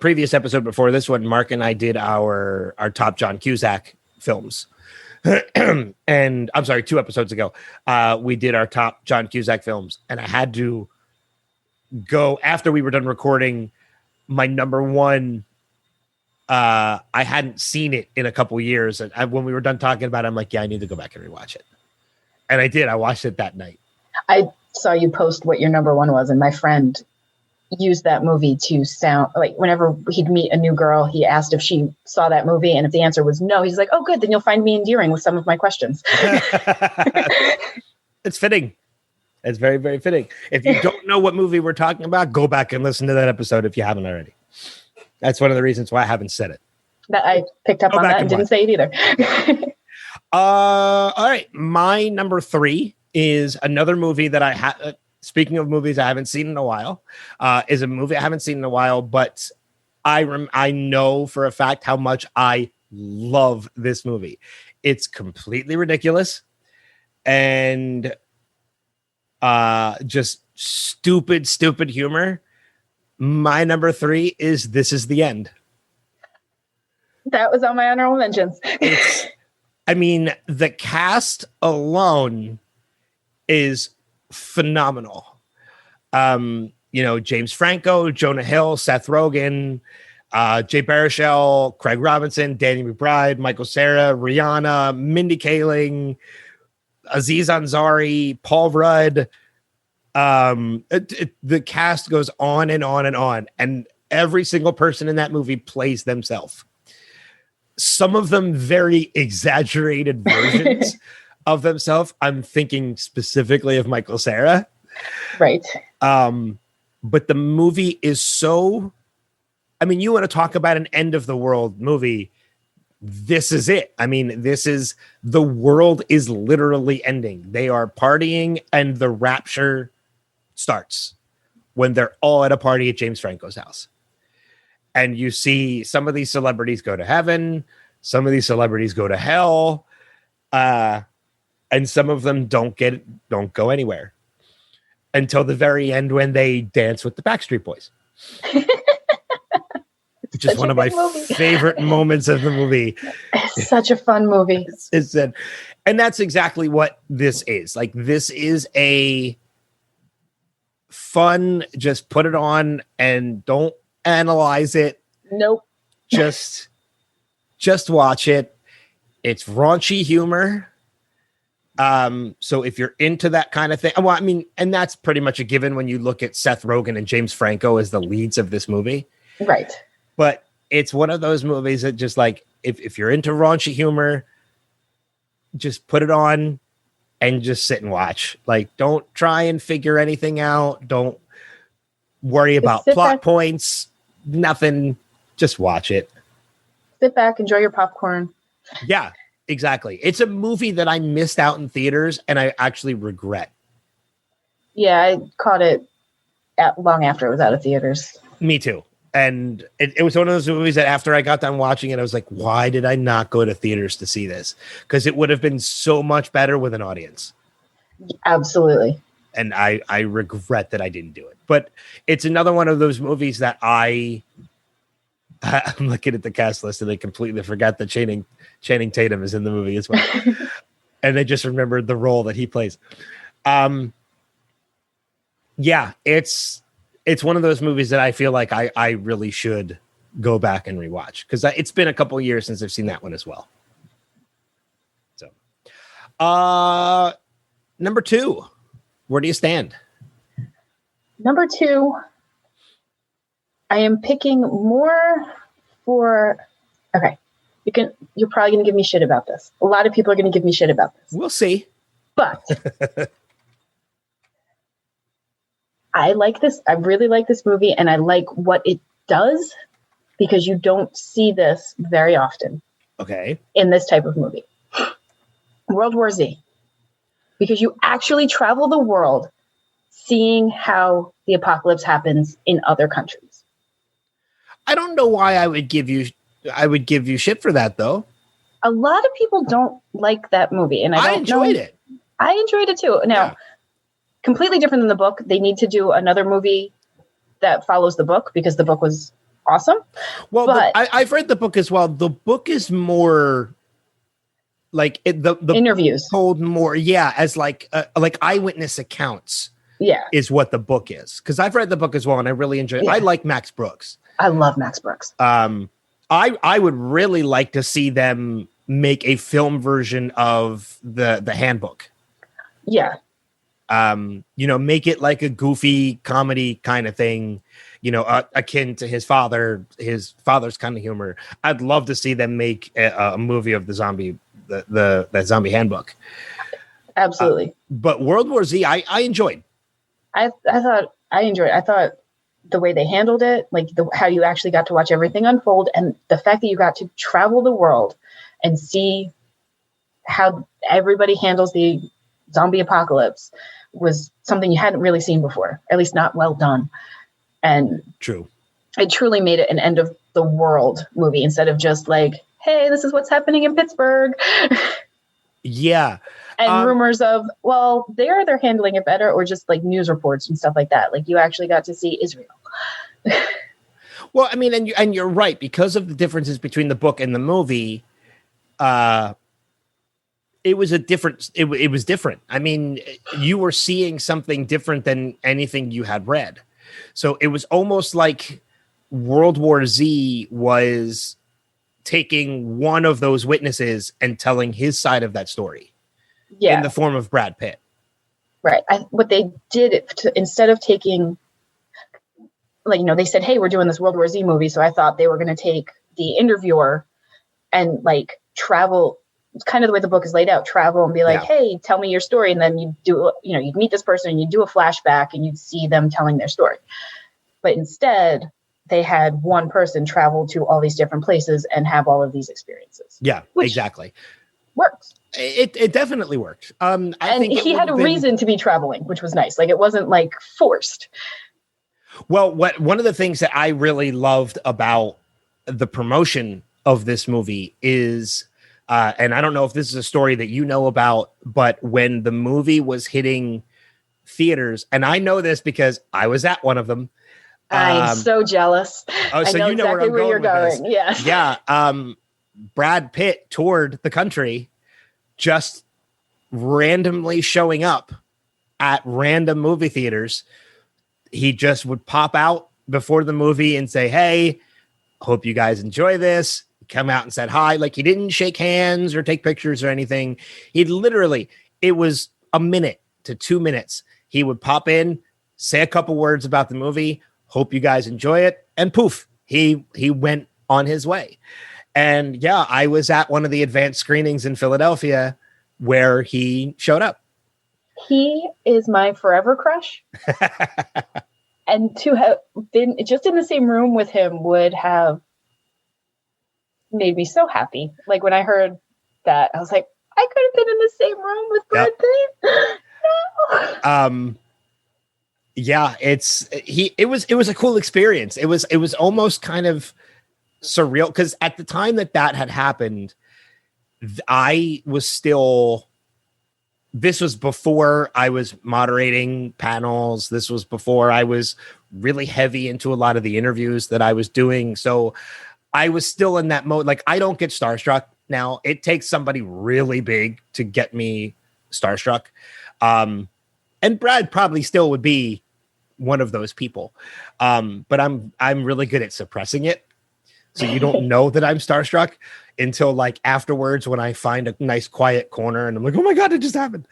Speaker 1: previous episode before this one, Mark and I did our top John Cusack films. And I'm sorry, 2 episodes ago, we did our top John Cusack films, and I had to go after we were done recording. My number one, I hadn't seen it in a couple years, and when we were done talking about it, I'm like, yeah, I need to go back and rewatch it. And I did. I watched it that night.
Speaker 2: I saw you post what your number 1 was, and my friend used that movie to sound like whenever he'd meet a new girl, he asked if she saw that movie, and if the answer was no, he's like, oh, good, then you'll find me endearing with some of my questions.
Speaker 1: It's fitting. It's very, very fitting. If you don't know what movie we're talking about, go back and listen to that episode if you haven't already. That's one of the reasons why I haven't said it.
Speaker 2: That I picked up on that and didn't say it either.
Speaker 1: All right. My number 3 is another movie that I have. Speaking of movies I haven't seen in a while, is a movie I haven't seen in a while, but I know for a fact how much I love this movie. It's completely ridiculous and just stupid humor. My number 3 is This Is the End.
Speaker 2: That was on my honorable mentions.
Speaker 1: The cast alone is phenomenal. James Franco, Jonah Hill, Seth Rogen, Jay Baruchel, Craig Robinson, Danny McBride, Michael Cera, Rihanna, Mindy Kaling, Aziz Ansari, Paul Rudd. The cast goes on and on and on, and every single person in that movie plays themselves. Some of them very exaggerated versions of themselves. I'm thinking specifically of Michael Cera.
Speaker 2: Right.
Speaker 1: But the movie is so, you want to talk about an end of the world movie. This is it. The world is literally ending. They are partying and the rapture starts when they're all at a party at James Franco's house. And you see some of these celebrities go to heaven, some of these celebrities go to hell, and some of them don't go anywhere until the very end when they dance with the Backstreet Boys. Which is one of my favorite moments of the movie.
Speaker 2: It's such a fun movie.
Speaker 1: And that's exactly what this is. Like, this is fun. Just put it on and don't analyze it.
Speaker 2: Nope.
Speaker 1: Just watch it. It's raunchy humor. So if you're into that kind of thing, well, I mean, and that's pretty much a given when you look at Seth Rogen and James Franco as the leads of this movie.
Speaker 2: Right.
Speaker 1: But it's one of those movies that just like, if you're into raunchy humor, just put it on and just sit and watch. Like, don't try and figure anything out. Don't worry about plot points. Nothing. Just watch it.
Speaker 2: Sit back, enjoy your popcorn.
Speaker 1: Yeah, exactly. It's a movie that I missed out in theaters and I actually regret.
Speaker 2: Yeah, I caught it long after it was out of theaters.
Speaker 1: Me too. And it was one of those movies that after I got done watching it, I was like, why did I not go to theaters to see this? Because it would have been so much better with an audience.
Speaker 2: Absolutely.
Speaker 1: And I regret that I didn't do it. But it's another one of those movies that I'm looking at the cast list and I completely forgot that Channing Tatum is in the movie as well. And I just remembered the role that he plays. Yeah, it's one of those movies that I feel like I really should go back and rewatch because it's been a couple of years since I've seen that one as well. So, number 2, where do you stand?
Speaker 2: Number 2, I am picking more for. Okay, you're probably going to give me shit about this. A lot of people are going to give me shit about this.
Speaker 1: We'll see.
Speaker 2: But I like this. I really like this movie, and I like what it does because you don't see this very often.
Speaker 1: Okay.
Speaker 2: In this type of movie. World War Z. Because you actually travel the world seeing how the apocalypse happens in other countries.
Speaker 1: I don't know why I would give you shit for that though.
Speaker 2: A lot of people don't like that movie, and I enjoyed
Speaker 1: it.
Speaker 2: I enjoyed it too. Now, completely different than the book. They need to do another movie that follows the book because the book was awesome.
Speaker 1: Well, but I've read the book as well. The book is more like the
Speaker 2: interviews
Speaker 1: told more, as like eyewitness accounts.
Speaker 2: Yeah,
Speaker 1: is what the book is. Because I've read the book as well, and I really enjoy it. I like Max Brooks.
Speaker 2: I love Max Brooks.
Speaker 1: I would really like to see them make a film version of the handbook.
Speaker 2: Yeah.
Speaker 1: Make it like a goofy comedy kind of thing, akin to his father's kind of humor. I'd love to see them make a movie of the zombie handbook.
Speaker 2: Absolutely.
Speaker 1: But World War Z, I enjoyed.
Speaker 2: I thought the way they handled it, like how you actually got to watch everything unfold, and the fact that you got to travel the world and see how everybody handles the zombie apocalypse was something you hadn't really seen before, at least not well done. And
Speaker 1: true,
Speaker 2: it truly made it an end of the world movie instead of just like, hey, this is what's happening in Pittsburgh.
Speaker 1: Yeah.
Speaker 2: And rumors of, well, they're handling it better, or just like news reports and stuff like that. Like you actually got to see Israel.
Speaker 1: Well, I mean, and you're right, because of the differences between the book and the movie. It was different. I mean, you were seeing something different than anything you had read. So it was almost like World War Z was taking one of those witnesses and telling his side of that story. Yeah. In the form of Brad Pitt.
Speaker 2: Right. What they did instead of taking, they said, hey, we're doing this World War Z movie. So I thought they were going to take the interviewer and like travel. It's kind of the way the book is laid out, travel and be like, hey, tell me your story. And then you do, you'd meet this person and you do a flashback and you'd see them telling their story. But instead, they had one person travel to all these different places and have all of these experiences.
Speaker 1: Yeah, exactly.
Speaker 2: Works.
Speaker 1: It definitely worked. I think
Speaker 2: he had a reason to be traveling, which was nice. Like it wasn't like forced.
Speaker 1: Well, one of the things that I really loved about the promotion of this movie is, and I don't know if this is a story that you know about, but when the movie was hitting theaters, and I know this because I was at one of them.
Speaker 2: I'm so jealous.
Speaker 1: Oh, so
Speaker 2: I know
Speaker 1: you know
Speaker 2: exactly
Speaker 1: where
Speaker 2: you're going. Yeah.
Speaker 1: Yeah. Brad Pitt toured the country, just randomly showing up at random movie theaters he just would pop out before the movie and say, hey, hope you guys enjoy this. Come out and said hi. Like, he didn't shake hands or take pictures or anything. He'd literally, it was a minute to 2 minutes. He would pop in, say a couple words about the movie, hope you guys enjoy it, and poof, he went on his way. And yeah, I was at one of the advanced screenings in Philadelphia where he showed up.
Speaker 2: He is my forever crush. And to have been just in the same room with him would have made me so happy. Like, when I heard that, I was like, I could have been in the same room with Brad Pitt. No.
Speaker 1: Yeah, it was a cool experience. It was almost kind of surreal, because at the time that had happened, I was still, this was before I was moderating panels. This was before I was really heavy into a lot of the interviews that I was doing. So I was still in that mode. Like, I don't get starstruck now. It takes somebody really big to get me starstruck. And Brad probably still would be one of those people. But I'm really good at suppressing it. So you don't know that I'm starstruck until like afterwards, when I find a nice quiet corner and I'm like, oh my God, it just happened.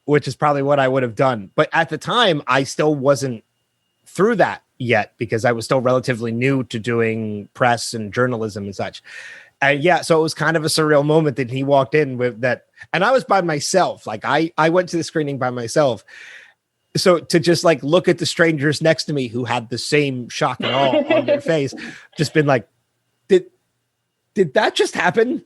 Speaker 1: Which is probably what I would have done. But at the time, I still wasn't through that yet, because I was still relatively new to doing press and journalism and such. And yeah, so it was kind of a surreal moment that he walked in with that. And I was by myself. Like, I went to the screening by myself. So to just like look at the strangers next to me who had the same shock and awe on their face, just been like, did that just happen?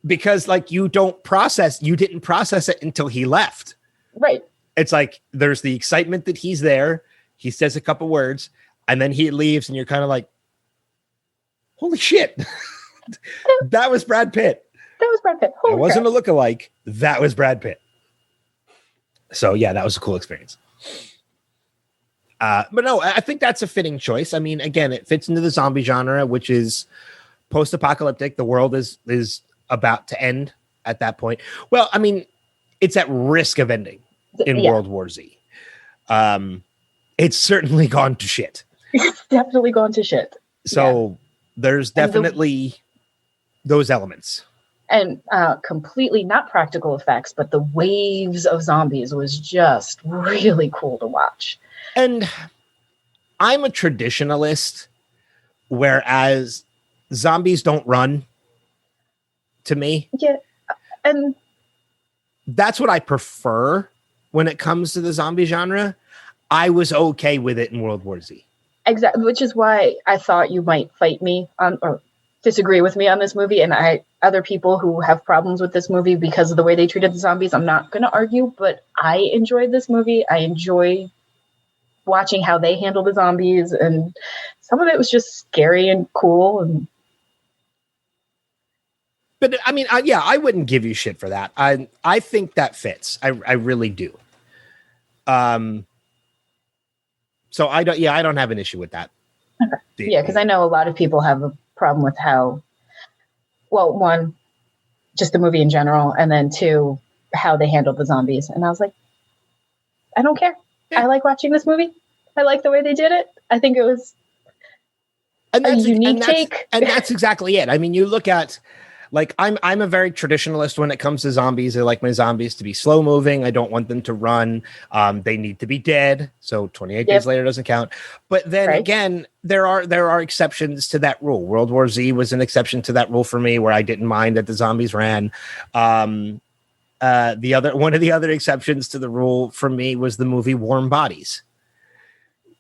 Speaker 1: Because like, you didn't process it until he left.
Speaker 2: Right.
Speaker 1: It's like, there's the excitement that he's there. He says a couple words and then he leaves and you're kind of like, holy shit. That was Brad Pitt.
Speaker 2: That was Brad Pitt.
Speaker 1: It wasn't a lookalike. That was Brad Pitt. So yeah, that was a cool experience. But no, I think that's a fitting choice. I mean, again, it fits into the zombie genre, which is post-apocalyptic. The world is about to end at that point. Well, I mean, it's at risk of ending in World War Z. It's certainly gone to shit.
Speaker 2: It's definitely gone to shit.
Speaker 1: So there's definitely those elements.
Speaker 2: And completely not practical effects, but the waves of zombies was just really cool to watch.
Speaker 1: And I'm a traditionalist, whereas zombies don't run to me.
Speaker 2: Yeah. And
Speaker 1: that's what I prefer when it comes to the zombie genre. I was okay with it in World War Z.
Speaker 2: Exactly, which is why I thought you might fight me on or disagree with me on this movie. And other people who have problems with this movie because of the way they treated the zombies, I'm not going to argue, but I enjoyed this movie. I enjoy watching how they handle the zombies, and some of it was just scary and cool.
Speaker 1: But I mean, I wouldn't give you shit for that. I think that fits. I really do. So I don't have an issue with that.
Speaker 2: Okay. Yeah, because I know a lot of people have a problem with how, well, one, just the movie in general, and then two, how they handled the zombies. And I was like, I don't care. Yeah. I like watching this movie. I like the way they did it. I think it was a unique take.
Speaker 1: And that's exactly it. I mean, you look at, like, I'm a very traditionalist when it comes to zombies. I like my zombies to be slow moving. I don't want them to run. They need to be dead. So 28 days later doesn't count. But then again, there are exceptions to that rule. World War Z was an exception to that rule for me, where I didn't mind that the zombies ran. One of the other exceptions to the rule for me was the movie Warm Bodies,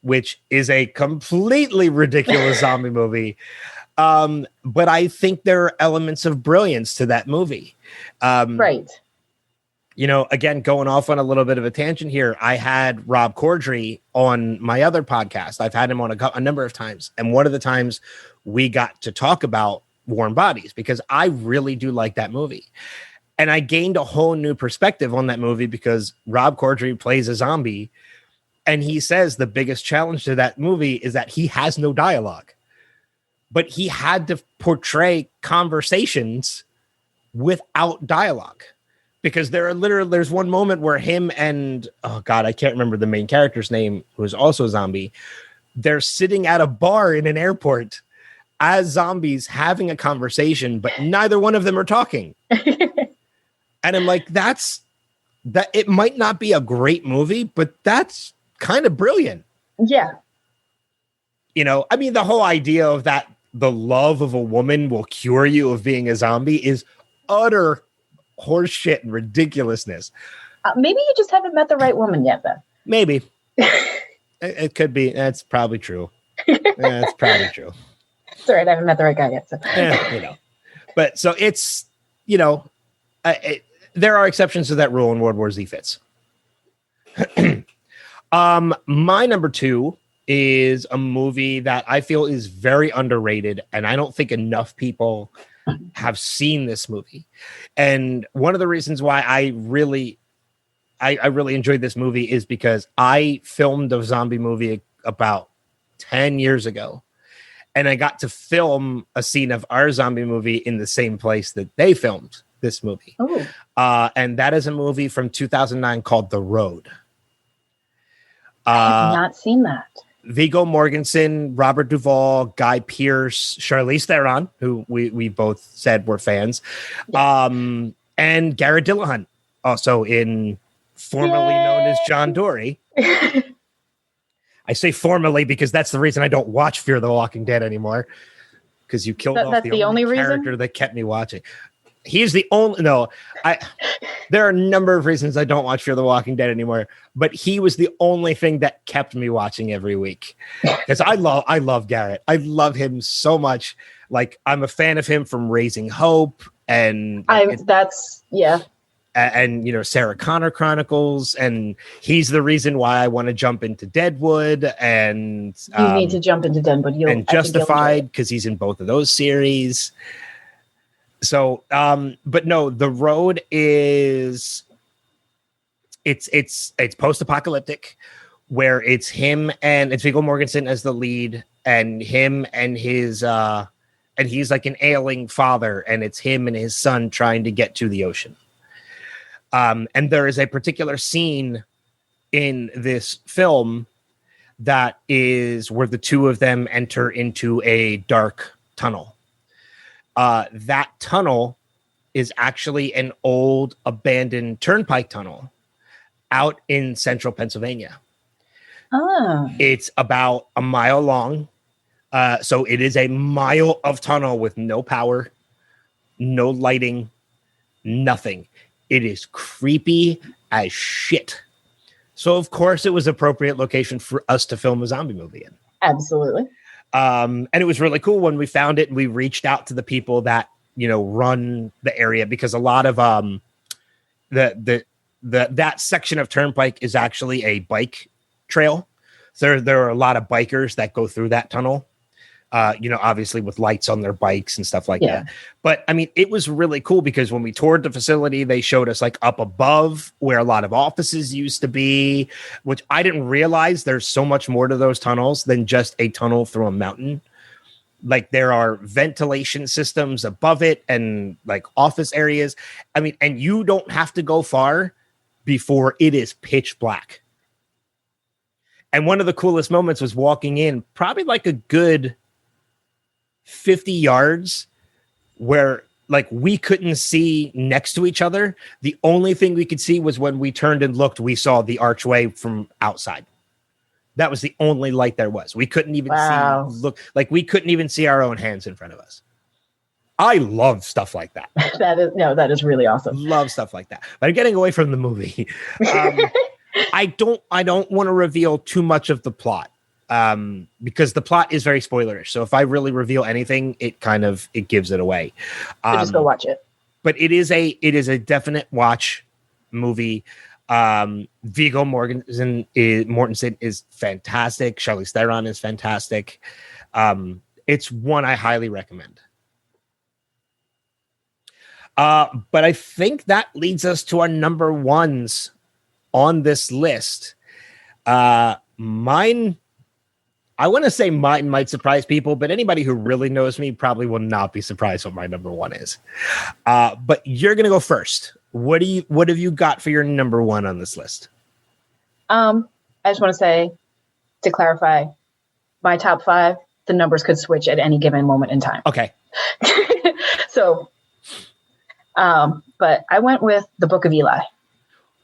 Speaker 1: which is a completely ridiculous zombie movie. But I think there are elements of brilliance to that movie.
Speaker 2: Right.
Speaker 1: You know, again, going off on a little bit of a tangent here, I had Rob Corddry on my other podcast. I've had him on a number of times. And one of the times we got to talk about Warm Bodies, because I really do like that movie. And I gained a whole new perspective on that movie because Rob Corddry plays a zombie. And he says the biggest challenge to that movie is that he has no dialogue. But he had to portray conversations without dialogue, because there's one moment where him and, oh God, I can't remember the main character's name, who is also a zombie. They're sitting at a bar in an airport as zombies having a conversation, but neither one of them are talking. And I'm like, that it might not be a great movie, but that's kind of brilliant.
Speaker 2: Yeah.
Speaker 1: You know, I mean, the whole idea of that the love of a woman will cure you of being a zombie is utter horseshit and ridiculousness.
Speaker 2: Maybe you just haven't met the right woman yet, then.
Speaker 1: Maybe. It could be. That's probably true. That's probably true.
Speaker 2: It's all right. I haven't met the right guy yet. So.
Speaker 1: You know, but so it's, you know, there are exceptions to that rule, and World War Z fits. My number 2 is a movie that I feel is very underrated, and I don't think enough people have seen this movie. And one of the reasons why I really enjoyed this movie is because I filmed a zombie movie about 10 years ago, and I got to film a scene of our zombie movie in the same place that they filmed this movie. And that is a movie from 2009 called The Road.
Speaker 2: I have not seen that.
Speaker 1: Viggo Mortensen, Robert Duvall, Guy Pearce, Charlize Theron, who we both said were fans, and Garrett Dillahunt, also in formerly known as John Dory. I say formerly because that's the reason I don't watch Fear the Walking Dead anymore, because you killed off the only character reason that kept me watching. He's the only, there are a number of reasons I don't watch Fear the Walking Dead anymore, but he was the only thing that kept me watching every week. Because I love Garrett. I love him so much. Like, I'm a fan of him from Raising Hope and and you know, Sarah Connor Chronicles, and he's the reason why I want to jump into Deadwood, and
Speaker 2: you need to jump into Deadwood.
Speaker 1: And Justified, because he's in both of those series. So, but no, The Road is it's post-apocalyptic, where it's him and it's Viggo Mortensen as the lead, and him and his and he's like an ailing father, and it's him and his son trying to get to the ocean. And there is a particular scene in this film that is where the two of them enter into a dark tunnel. That tunnel is actually an old abandoned turnpike tunnel out in central Pennsylvania. It's about a mile long. So it is a mile of tunnel with no power, no lighting, nothing. It is creepy as shit. So of course it was appropriate location for us to film a zombie movie in.
Speaker 2: Absolutely.
Speaker 1: And it was really cool when we found it, and we reached out to the people that, you know, run the area, because a lot of that section of turnpike is actually a bike trail. So there are a lot of bikers that go through that tunnel, you know, obviously with lights on their bikes and stuff like that. But I mean, it was really cool because when we toured the facility, they showed us like up above where a lot of offices used to be, which I didn't realize there's so much more to those tunnels than just a tunnel through a mountain. Like, there are ventilation systems above it and like office areas. I mean, and you don't have to go far before it is pitch black. And one of the coolest moments was walking in probably like a good 50 yards where like we couldn't see next to each other. The only thing we could see was when we turned and looked, we saw the archway from outside. That was the only light there was. We couldn't even we couldn't even see our own hands in front of us. I love stuff like that.
Speaker 2: That is really awesome.
Speaker 1: Love stuff like that. But I'm getting away from the movie. I don't want to reveal too much of the plot. Because the plot is very spoilerish. So if I really reveal anything, it gives it away.
Speaker 2: So just go watch it.
Speaker 1: But it is a definite watch movie. Viggo Mortensen is fantastic. Charlize Theron is fantastic. It's one I highly recommend. But I think that leads us to our number ones on this list. Mine, I want to say mine might surprise people, but anybody who really knows me probably will not be surprised what my number one is. But you're going to go first. what have you got for your number one on this list?
Speaker 2: I just want to say, to clarify, my top 5, the numbers could switch at any given moment in time.
Speaker 1: Okay.
Speaker 2: So, but I went with The Book of Eli.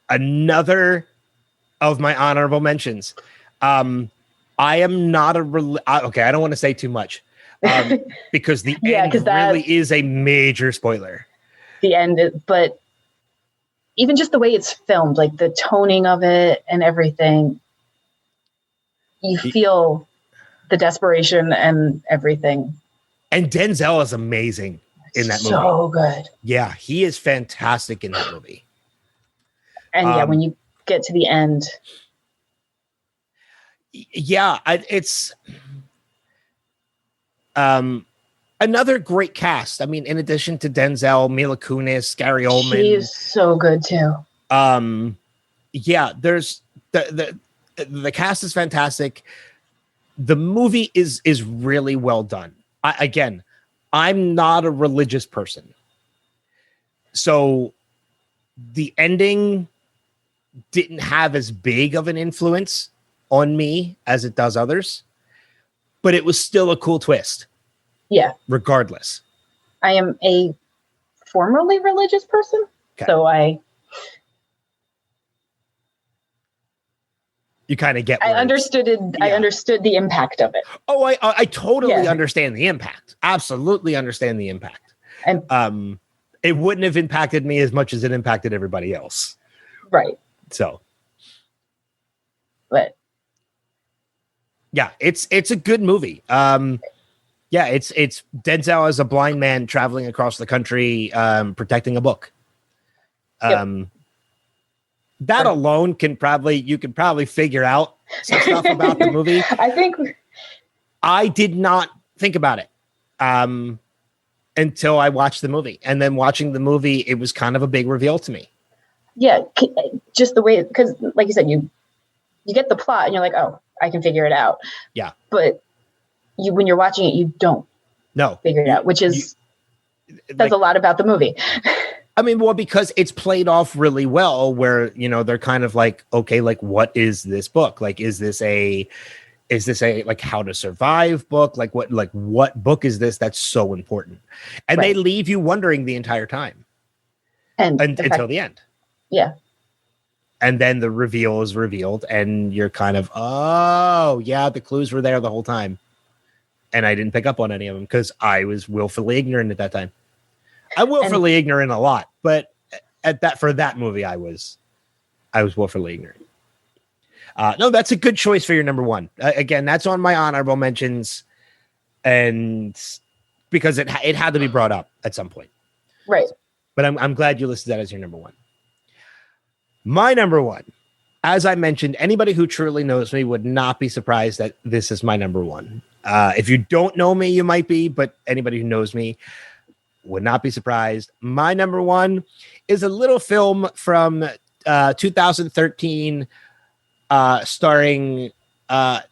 Speaker 1: Another of my honorable mentions. I am not okay. I don't want to say too much because the end really is a major spoiler.
Speaker 2: The end, but even just the way it's filmed, like the toning of it and everything, you feel the desperation and everything.
Speaker 1: And Denzel is amazing in that movie.
Speaker 2: So good.
Speaker 1: Yeah, he is fantastic in that movie.
Speaker 2: And when you get to the end.
Speaker 1: Yeah, it's another great cast. I mean, in addition to Denzel, Mila Kunis, Gary Oldman.
Speaker 2: He is so good too.
Speaker 1: Yeah, there's the cast is fantastic. The movie is really well done. I'm not a religious person. So the ending didn't have as big of an influence on me as it does others, but it was still a cool twist.
Speaker 2: Yeah.
Speaker 1: Regardless.
Speaker 2: I am a formerly religious person. Okay. So
Speaker 1: you kind of get
Speaker 2: I understood it. Yeah. I understood the impact of it.
Speaker 1: Oh, I totally understand the impact. Absolutely understand the impact. And it wouldn't have impacted me as much as it impacted everybody else.
Speaker 2: Right.
Speaker 1: So.
Speaker 2: But
Speaker 1: yeah, it's a good movie. Yeah, it's Denzel as a blind man traveling across the country, protecting a book. That alone you can probably figure out some stuff about the movie.
Speaker 2: I think
Speaker 1: I did not think about it until I watched the movie, and then watching the movie, it was kind of a big reveal to me.
Speaker 2: Yeah, just the way, because like you said, you get the plot and you're like, oh, I can figure it out.
Speaker 1: Yeah,
Speaker 2: but when you're watching it, you don't figure it out, which is says a lot about the movie.
Speaker 1: I mean, well, because it's played off really well, where they're kind of like, okay, like what is this book? Like, is this a like how to survive book? Like what book is this that's so important? And they leave you wondering the entire time, until the end.
Speaker 2: Yeah.
Speaker 1: And then the reveal is revealed, and you're kind of, oh yeah, the clues were there the whole time. And I didn't pick up on any of them because I was willfully ignorant at that time. I'm willfully ignorant a lot, but for that movie, I was willfully ignorant. No, that's a good choice for your number one. Again, that's on my honorable mentions, and because it had to be brought up at some point.
Speaker 2: Right.
Speaker 1: But I'm glad you listed that as your number one. My number one, as I mentioned, anybody who truly knows me would not be surprised that this is my number one. If you don't know me, you might be, but anybody who knows me would not be surprised. My number one is a little film from 2013 starring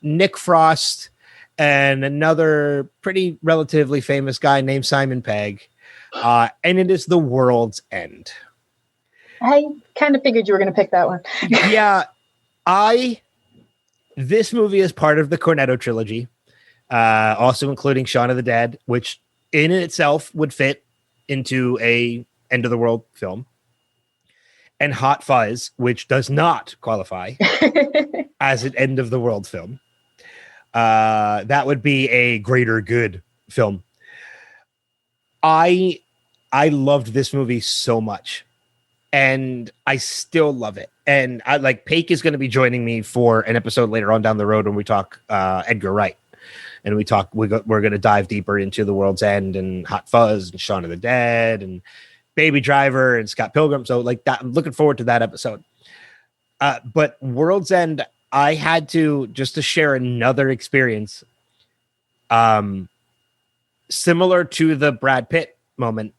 Speaker 1: Nick Frost and another pretty relatively famous guy named Simon Pegg. And it is The World's End.
Speaker 2: I kind of figured you were going to pick that one.
Speaker 1: Yeah. This movie is part of the Cornetto trilogy, also including Shaun of the Dead, which in itself would fit into a end of the world film, and Hot Fuzz, which does not qualify as an end of the world film. That would be a greater good film. I loved this movie so much, and I still love it. And I like Paik is going to be joining me for an episode later on down the road when we talk Edgar Wright. And we're going to dive deeper into The World's End and Hot Fuzz and Shaun of the Dead and Baby Driver and Scott Pilgrim. So like that, I'm looking forward to that episode. But World's End, I had to share another experience. Similar to the Brad Pitt moment,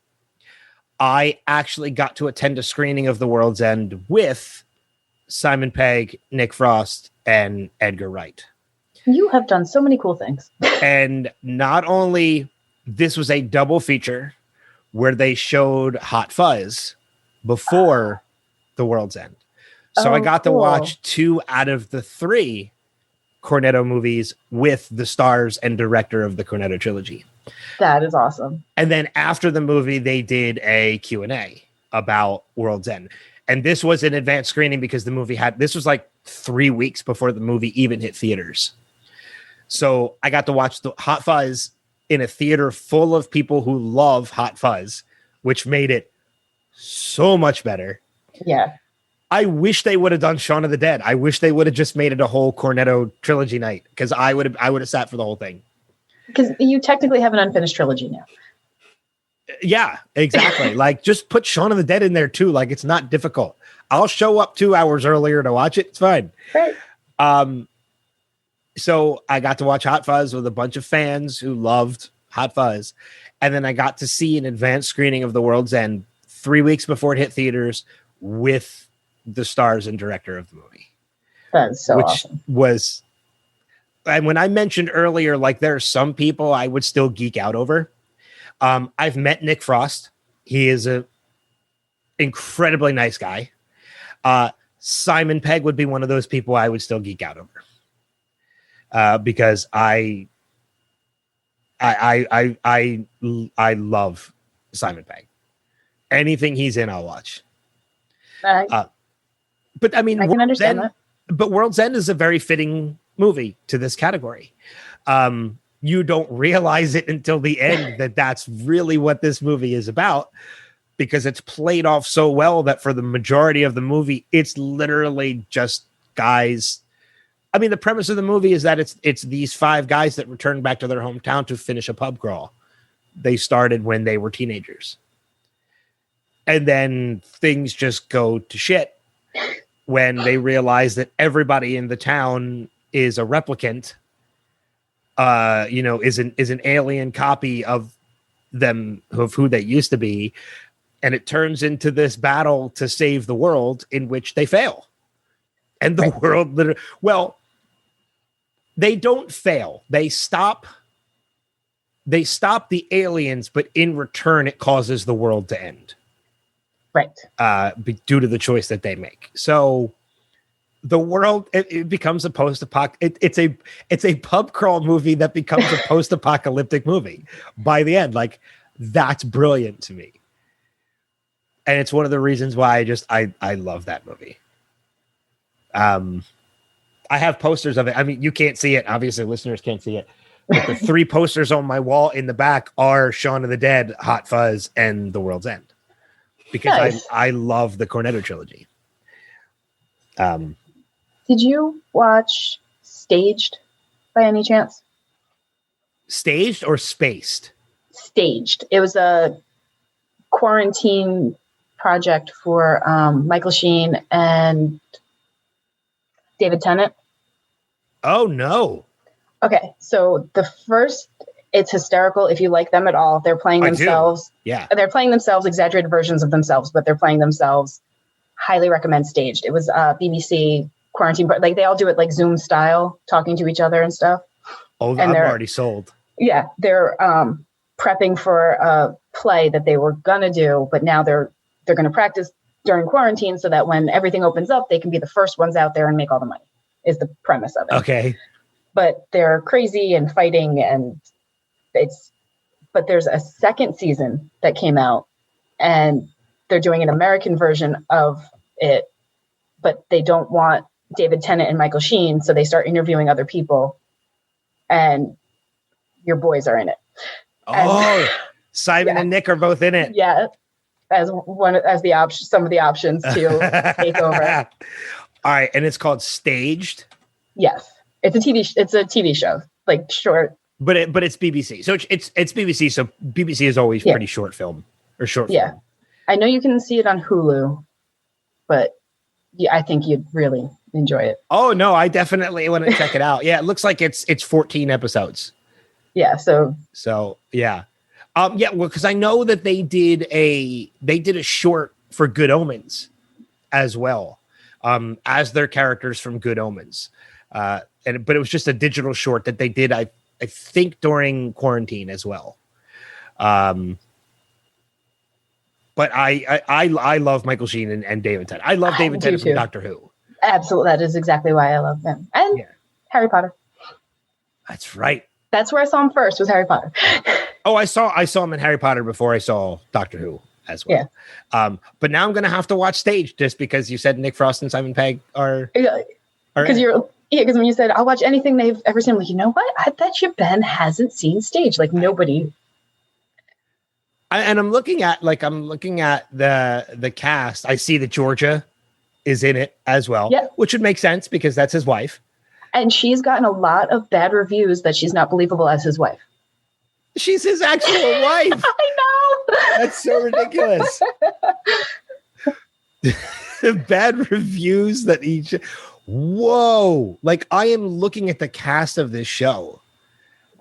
Speaker 1: I actually got to attend a screening of The World's End with Simon Pegg, Nick Frost, and Edgar Wright.
Speaker 2: You have done so many cool things.
Speaker 1: And not only this was a double feature where they showed Hot Fuzz before The World's End. So I got to
Speaker 2: cool.
Speaker 1: watch 2 out of the 3 Cornetto movies with the stars and director of the Cornetto trilogy.
Speaker 2: That is awesome.
Speaker 1: And then after the movie, they did a Q&A about World's End. And this was an advanced screening because the movie this was like 3 weeks before the movie even hit theaters. So I got to watch the Hot Fuzz in a theater full of people who love Hot Fuzz, which made it so much better.
Speaker 2: Yeah.
Speaker 1: I wish they would have done Shaun of the Dead. I wish they would have just made it a whole Cornetto trilogy night, because I would have sat for the whole thing.
Speaker 2: Because you technically have an unfinished trilogy now.
Speaker 1: Yeah, exactly. Like, just put Shaun of the Dead in there too. Like, it's not difficult. I'll show up 2 hours earlier to watch it. It's fine.
Speaker 2: Right.
Speaker 1: So I got to watch Hot Fuzz with a bunch of fans who loved Hot Fuzz. And then I got to see an advanced screening of The World's End 3 weeks before it hit theaters with the stars and director of the movie.
Speaker 2: That's so awesome.
Speaker 1: And when I mentioned earlier, like, there are some people I would still geek out over. I've met Nick Frost. He is a incredibly nice guy. Simon Pegg would be one of those people I would still geek out over. Because I love Simon Pegg. Anything he's in, I'll watch. But I mean,
Speaker 2: I can understand that.
Speaker 1: But World's End is a very fitting movie to this category. You don't realize it until the end that that's really what this movie is about, because it's played off so well that for the majority of the movie, it's literally just guys. I mean, the premise of the movie is that it's these 5 guys that return back to their hometown to finish a pub crawl. They started when they were teenagers. And then things just go to shit when they realize that everybody in the town is a replicant, is an alien copy of them, of who they used to be. And it turns into this battle to save the world, in which they fail. And the world literally, well, they don't fail. They stop the aliens, but in return, it causes the world to end.
Speaker 2: Right.
Speaker 1: Due to the choice that they make. So the world, it becomes a it's a pub crawl movie that becomes a post-apocalyptic movie by the end. Like, that's brilliant to me. And it's one of the reasons why I love that movie. I have posters of it. I mean, you can't see it. Obviously, listeners can't see it. But the 3 posters on my wall in the back are Shaun of the Dead, Hot Fuzz, and The World's End. Because nice. I love the Cornetto trilogy.
Speaker 2: Did you watch Staged by any chance?
Speaker 1: Staged or Spaced?
Speaker 2: Staged. It was a quarantine project for Michael Sheen and David Tennant.
Speaker 1: Oh, no.
Speaker 2: Okay, so it's hysterical if you like them at all. They're playing themselves.
Speaker 1: Yeah.
Speaker 2: They're playing themselves, exaggerated versions of themselves, but they're playing themselves. Highly recommend Staged. It was BBC quarantine, but like they all do it like Zoom style, talking to each other and stuff.
Speaker 1: Oh, I'm already sold.
Speaker 2: Yeah, they're prepping for a play that they were gonna do, but now they're gonna practice during quarantine so that when everything opens up, they can be the first ones out there and make all the money. Is the premise of it.
Speaker 1: Okay.
Speaker 2: But they're crazy and fighting, and but there's a second season that came out, and they're doing an American version of it, but they don't want David Tennant and Michael Sheen, so they start interviewing other people, and your boys are in it.
Speaker 1: Oh, Simon and Nick are both in it.
Speaker 2: Yeah, as the option, some of the options to take over.
Speaker 1: All right, and it's called Staged.
Speaker 2: Yes, it's a TV show, like short.
Speaker 1: But it's BBC, so it's BBC. So BBC is always pretty short film or short.
Speaker 2: Yeah,
Speaker 1: film.
Speaker 2: I know you can see it on Hulu, but I think you'd really enjoy it.
Speaker 1: Oh no, I definitely want to check it out. Yeah, it looks like it's 14 episodes.
Speaker 2: Yeah. So
Speaker 1: yeah, well, because I know that they did a short for Good Omens as well, as their characters from Good Omens, but it was just a digital short that they did. I think during quarantine as well. But But I love Michael Sheen and David Tennant. I love David Tennant from Doctor Who.
Speaker 2: Absolutely. That is exactly why I love him. And Harry Potter.
Speaker 1: That's right.
Speaker 2: That's where I saw him first, was Harry Potter.
Speaker 1: Oh, I saw him in Harry Potter before I saw Doctor Who as well. Yeah. But now I'm going to have to watch Stage just because you said Nick Frost and Simon Pegg are. Because because when you said I'll watch anything they've ever seen, I'm like, you know what? I bet you Ben hasn't seen Stage. Like nobody. I'm looking at the cast. I see that Georgia is in it as well, which would make sense because that's his wife.
Speaker 2: And she's gotten a lot of bad reviews that she's not believable as his wife.
Speaker 1: She's his actual wife.
Speaker 2: I know.
Speaker 1: That's so ridiculous. Bad reviews that each. Whoa. Like I am looking at the cast of this show.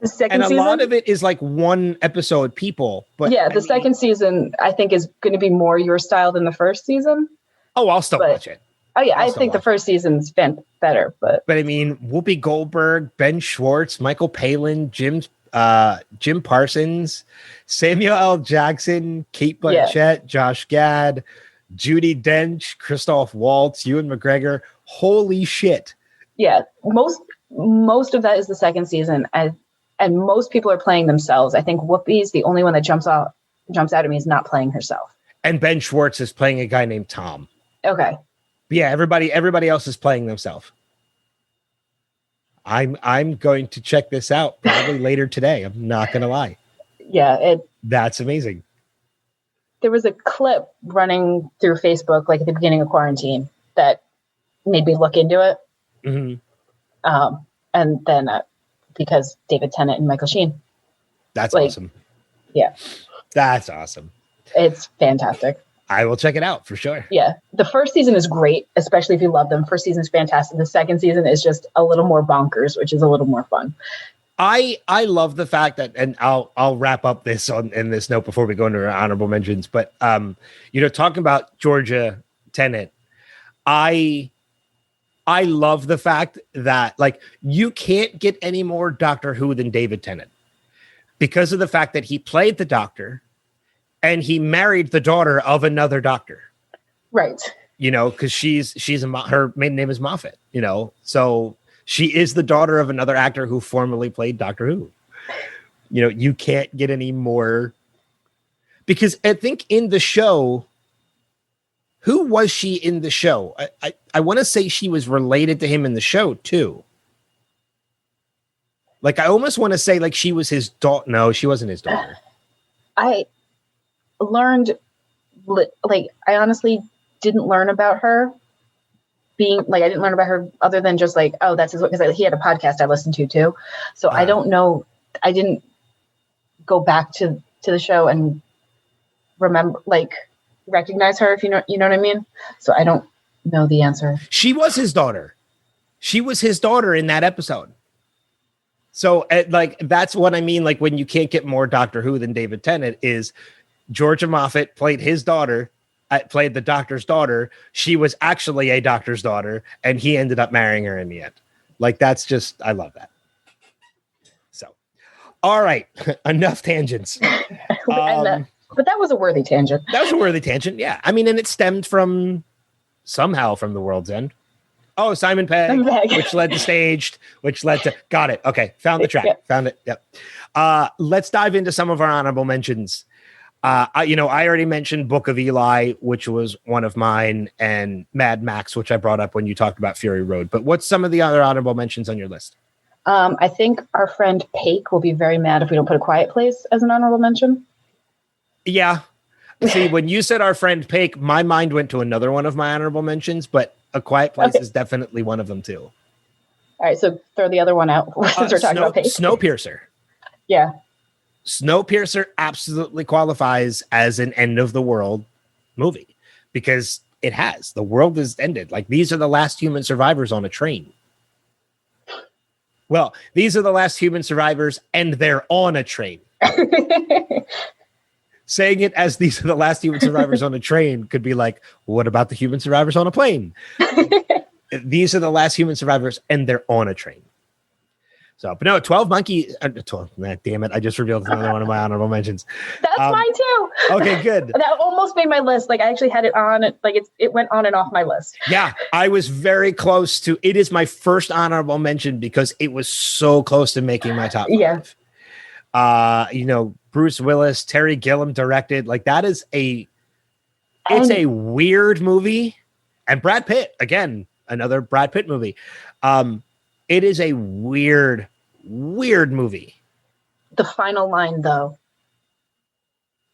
Speaker 2: The second season?
Speaker 1: Lot of it is like one episode people. But
Speaker 2: the second season, I think, is going to be more your style than the first season.
Speaker 1: Oh, I'll still watch it.
Speaker 2: Oh, yeah. I think the first season's been better. But
Speaker 1: I mean, Whoopi Goldberg, Ben Schwartz, Michael Palin, Jim Parsons, Samuel L. Jackson, Kate Blanchett, Josh Gad, Judi Dench, Christoph Waltz, Ewan McGregor. Holy shit.
Speaker 2: Yeah. Most of that is the second season. And most people are playing themselves. I think Whoopi's the only one that jumps out at me is not playing herself.
Speaker 1: And Ben Schwartz is playing a guy named Tom.
Speaker 2: Okay.
Speaker 1: Yeah, everybody else is playing themselves. I'm going to check this out probably later today. I'm not going to lie.
Speaker 2: Yeah,
Speaker 1: that's amazing.
Speaker 2: There was a clip running through Facebook like at the beginning of quarantine that made me look into it.
Speaker 1: Mm-hmm.
Speaker 2: And then because David Tennant and Michael Sheen.
Speaker 1: That's awesome.
Speaker 2: Yeah.
Speaker 1: That's awesome.
Speaker 2: It's fantastic.
Speaker 1: I will check it out for sure.
Speaker 2: Yeah. The first season is great, especially if you love them. First season is fantastic. The second season is just a little more bonkers, which is a little more fun.
Speaker 1: I love the fact that, and I'll wrap up this in this note before we go into our honorable mentions, but talking about Georgia Tennant, I love the fact that like you can't get any more Doctor Who than David Tennant because of the fact that he played the Doctor and he married the daughter of another Doctor. Right. Because her maiden name is Moffat, so she is the daughter of another actor who formerly played Doctor Who. You can't get any more because I think in the show, who was she in the show? I want to say she was related to him in the show too. Like, I almost want to say like she was his daughter. No, she wasn't his daughter.
Speaker 2: I learned, like, I honestly didn't learn about her being like, I didn't learn about her other than just like, oh, that's his, because he had a podcast I listened to too. So I don't know. I didn't go back to the show and remember, like, recognize her, if you know what I mean. So I don't know the answer.
Speaker 1: She was his daughter. She was his daughter in that episode. So like, that's what I mean. Like, when you can't get more Doctor Who than David Tennant is Georgia Moffat played his daughter, played the Doctor's daughter. She was actually a Doctor's daughter, and he ended up marrying her in the end. Like, that's just, I love that. So, all right, enough tangents.
Speaker 2: But that was a worthy tangent.
Speaker 1: That was a worthy tangent, yeah. I mean, and it stemmed somehow from The World's End. Oh, Simon Pegg, which led to Staged, which led to... Got it. Okay, found the track. Yep. Found it. Yep. Let's dive into some of our honorable mentions. I already mentioned Book of Eli, which was one of mine, and Mad Max, which I brought up when you talked about Fury Road. But what's some of the other honorable mentions on your list?
Speaker 2: I think our friend Paik will be very mad if we don't put A Quiet Place as an honorable mention.
Speaker 1: Yeah. See, when you said our friend Paik, my mind went to another one of my honorable mentions, but A Quiet Place is definitely one of them too.
Speaker 2: All right, so throw the other one out since we're talking about Paik.
Speaker 1: Snowpiercer.
Speaker 2: Yeah.
Speaker 1: Snowpiercer absolutely qualifies as an end of the world movie because it has. The world has ended. Like, these are the last human survivors on a train. Well, these are the last human survivors and they're on a train. Saying it as these are the last human survivors on a train could be like, what about the human survivors on a plane? These are the last human survivors and they're on a train. So, but no, 12 Monkeys. 12, damn it. I just revealed another one of my honorable mentions.
Speaker 2: That's mine too.
Speaker 1: Okay, good.
Speaker 2: That almost made my list. Like I actually had it on, like it went on and off my list.
Speaker 1: Yeah, I was very close to, it is my first honorable mention because it was so close to making my top 5.
Speaker 2: Yeah.
Speaker 1: Bruce Willis, Terry Gilliam directed, like that is it's a weird movie. And Brad Pitt, again, another Brad Pitt movie. It is a weird movie.
Speaker 2: The final line, though,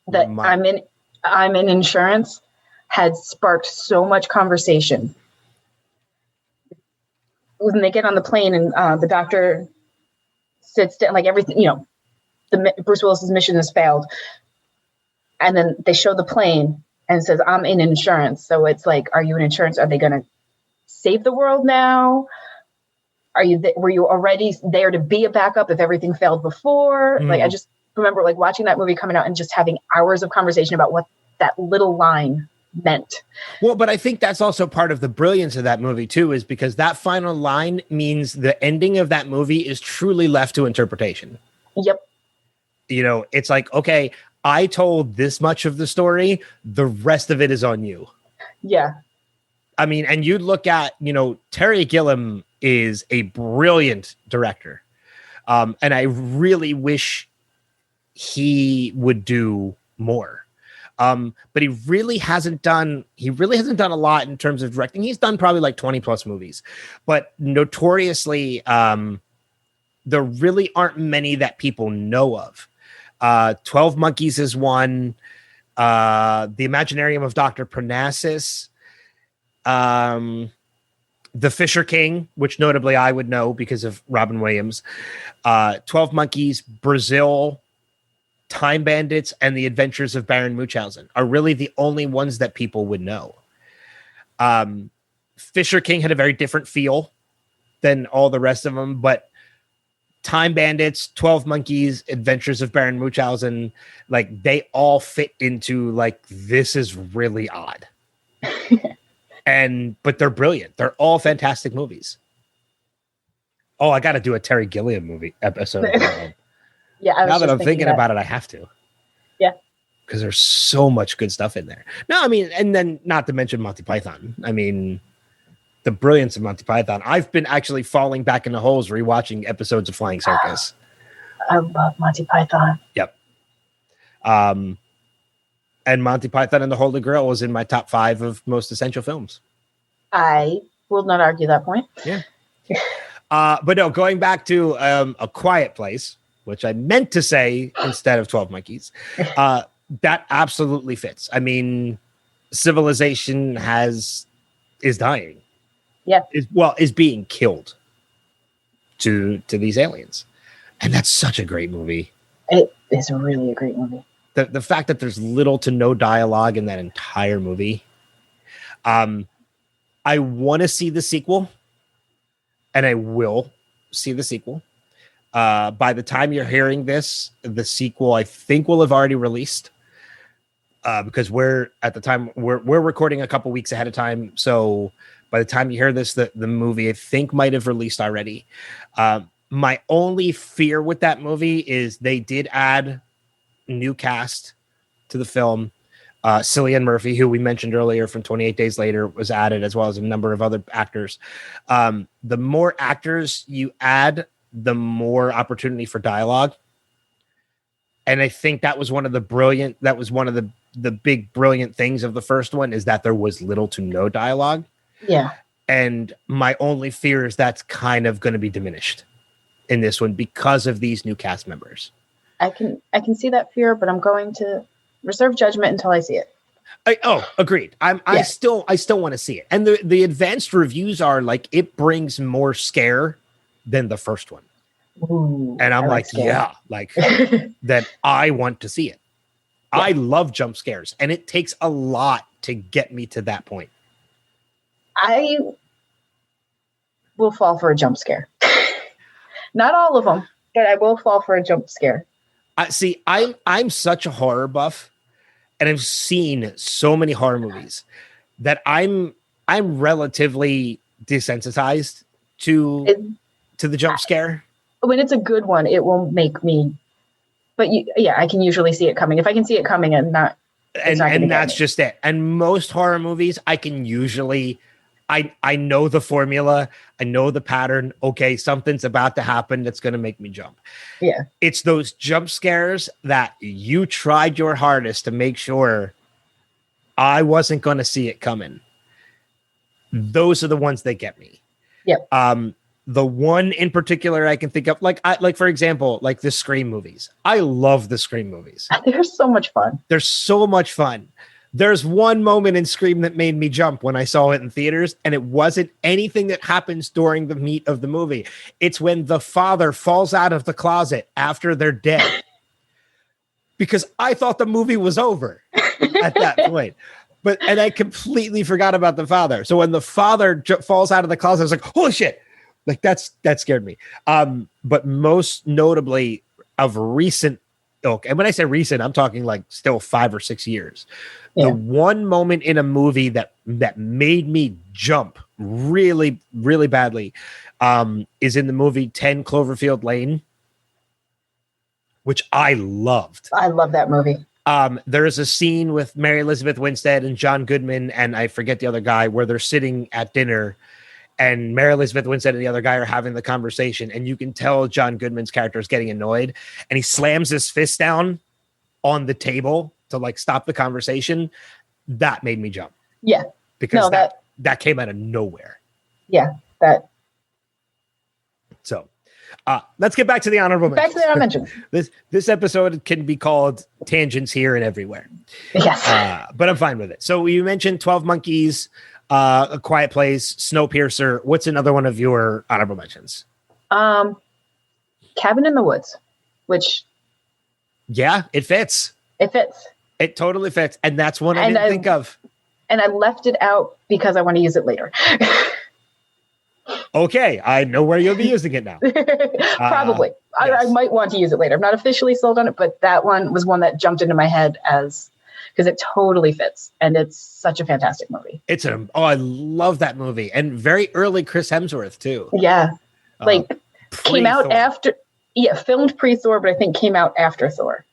Speaker 2: that I'm in insurance, had sparked so much conversation. When they get on the plane and the doctor sits down, like everything, Bruce Willis's mission has failed, and then they show the plane and it says, "I'm in insurance." So it's like, are you in insurance? Are they going to save the world now? Were you already there to be a backup if everything failed before? Like, I just remember like watching that movie coming out and just having hours of conversation about what that little line meant.
Speaker 1: Well, but I think that's also part of the brilliance of that movie too, is because that final line means the ending of that movie is truly left to interpretation.
Speaker 2: Yep.
Speaker 1: It's like, okay, I told this much of the story. The rest of it is on you.
Speaker 2: Yeah.
Speaker 1: I mean, and you look at, Terry Gilliam is a brilliant director. And I really wish he would do more. But he really hasn't done a lot in terms of directing. He's done probably like 20 plus movies, but notoriously, there really aren't many that people know of. 12 Monkeys is one. The Imaginarium of Dr. Parnassus. The Fisher King, which notably I would know because of Robin Williams. 12 Monkeys, Brazil, Time Bandits, and The Adventures of Baron Munchausen are really the only ones that people would know. Fisher King had a very different feel than all the rest of them, but Time Bandits, 12 Monkeys, Adventures of Baron Munchausen, like they all fit into like, this is really odd. But they're brilliant. They're all fantastic movies. Oh, I got to do a Terry Gilliam movie episode.
Speaker 2: Yeah.
Speaker 1: Now that I'm thinking about it, I have to.
Speaker 2: Yeah.
Speaker 1: Because there's so much good stuff in there. No, I mean, and then not to mention Monty Python. I mean, the brilliance of Monty Python. I've been actually falling back in the holes rewatching episodes of Flying Circus.
Speaker 2: I love Monty Python.
Speaker 1: Yep. And Monty Python and the Holy Grail was in my top 5 of most essential films.
Speaker 2: I will not argue that point.
Speaker 1: Yeah. But no, going back to A Quiet Place, which I meant to say instead of 12 Monkeys, that absolutely fits. I mean, civilization is dying.
Speaker 2: Yeah.
Speaker 1: Is being killed to these aliens. And that's such a great movie.
Speaker 2: It is really a great movie.
Speaker 1: The fact that there's little to no dialogue in that entire movie. I want to see the sequel, and I will see the sequel. By the time you're hearing this, the sequel I think will have already released. Because we're recording a couple weeks ahead of time. So by the time you hear this, the movie I think might have released already. My only fear with that movie is they did add new cast to the film. Cillian Murphy, who we mentioned earlier from 28 Days Later, was added, as well as a number of other actors. The more actors you add, the more opportunity for dialogue. And I think that was one of the big brilliant things of the first one, is that there was little to no dialogue.
Speaker 2: Yeah.
Speaker 1: And my only fear is that's kind of going to be diminished in this one because of these new cast members.
Speaker 2: I can see that fear, but I'm going to reserve judgment until I see it.
Speaker 1: Agreed. I still want to see it. And the advanced reviews are like, it brings more scare than the first one.
Speaker 2: Ooh,
Speaker 1: and I'm like, yeah, like that I want to see it. Yeah. I love jump scares, and it takes a lot to get me to that point.
Speaker 2: I will fall for a jump scare. Not all of them, but I will fall for a jump scare.
Speaker 1: I'm such a horror buff, and I've seen so many horror movies that I'm relatively desensitized to the jump scare.
Speaker 2: when it's a good one, it won't make me. But I can usually see it coming. If I can see it coming and not,
Speaker 1: and that's just it. And most horror movies, I can usually, I know the formula, I know the pattern. Okay, something's about to happen that's going to make me jump.
Speaker 2: Yeah,
Speaker 1: it's those jump scares that you tried your hardest to make sure I wasn't going to see it coming. Those are the ones that get me.
Speaker 2: Yep.
Speaker 1: The one in particular I can think of, like for example, like the Scream movies. I love the Scream movies.
Speaker 2: They're so much fun.
Speaker 1: They're so much fun. There's one moment in Scream that made me jump when I saw it in theaters, and it wasn't anything that happens during the meat of the movie. It's when the father falls out of the closet after they're dead. Because I thought the movie was over at that point. And I completely forgot about the father. So when the father falls out of the closet, I was like, holy shit. Like that scared me. But most notably of recent ilk, and when I say recent, I'm talking like still 5 or 6 years. Yeah. The one moment in a movie that made me jump really, really badly is in the movie 10 Cloverfield Lane, which I loved.
Speaker 2: I love that movie.
Speaker 1: There is a scene with Mary Elizabeth Winstead and John Goodman, and I forget the other guy, where they're sitting at dinner, and Mary Elizabeth Winstead and the other guy are having the conversation, and you can tell John Goodman's character is getting annoyed, and he slams his fist down on the table to like stop the conversation. That made me jump.
Speaker 2: Yeah.
Speaker 1: Because that came out of nowhere.
Speaker 2: Yeah.
Speaker 1: So let's get back to the honorable mentions.
Speaker 2: Back to the honorable mentions.
Speaker 1: This episode can be called Tangents Here and Everywhere.
Speaker 2: Yes.
Speaker 1: But I'm fine with it. So you mentioned 12 Monkeys, A Quiet Place, Snowpiercer. What's another one of your honorable mentions?
Speaker 2: Cabin in the Woods, which.
Speaker 1: Yeah, it fits.
Speaker 2: It fits.
Speaker 1: It totally fits. And that's one I didn't think of.
Speaker 2: And I left it out because I want to use it later.
Speaker 1: Okay, I know where you'll be using it now.
Speaker 2: Probably. Yes. I might want to use it later. I'm not officially sold on it, but that one was one that jumped into my head because it totally fits. And it's such a fantastic movie.
Speaker 1: I love that movie. And very early Chris Hemsworth, too.
Speaker 2: Yeah. Came out after, filmed pre-Thor, but I think came out after Thor.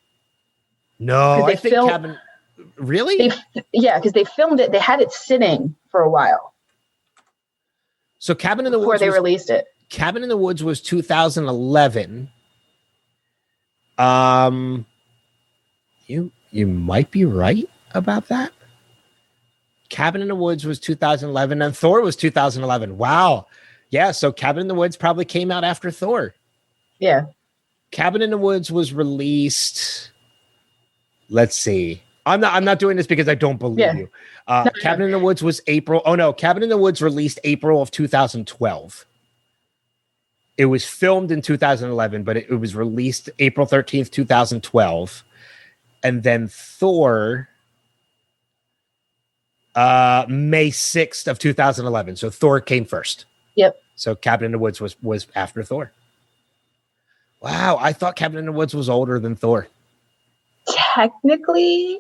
Speaker 1: No, I think Cabin... Really?
Speaker 2: Because they filmed it. They had it sitting for a while.
Speaker 1: So Cabin in the Woods...
Speaker 2: Before they released it.
Speaker 1: Cabin in the Woods was 2011. You might be right about that. Cabin in the Woods was 2011, and Thor was 2011. Wow. Yeah, so Cabin in the Woods probably came out after Thor.
Speaker 2: Yeah.
Speaker 1: Cabin in the Woods was released... Let's see. I'm not doing this because I don't believe you. Cabin in the Woods was April. Oh no, Cabin in the Woods released April of 2012. It was filmed in 2011, but it was released April 13th, 2012. And then Thor, May 6th of 2011. So Thor came first.
Speaker 2: Yep.
Speaker 1: So Cabin in the Woods was after Thor. Wow, I thought Cabin in the Woods was older than Thor.
Speaker 2: Technically,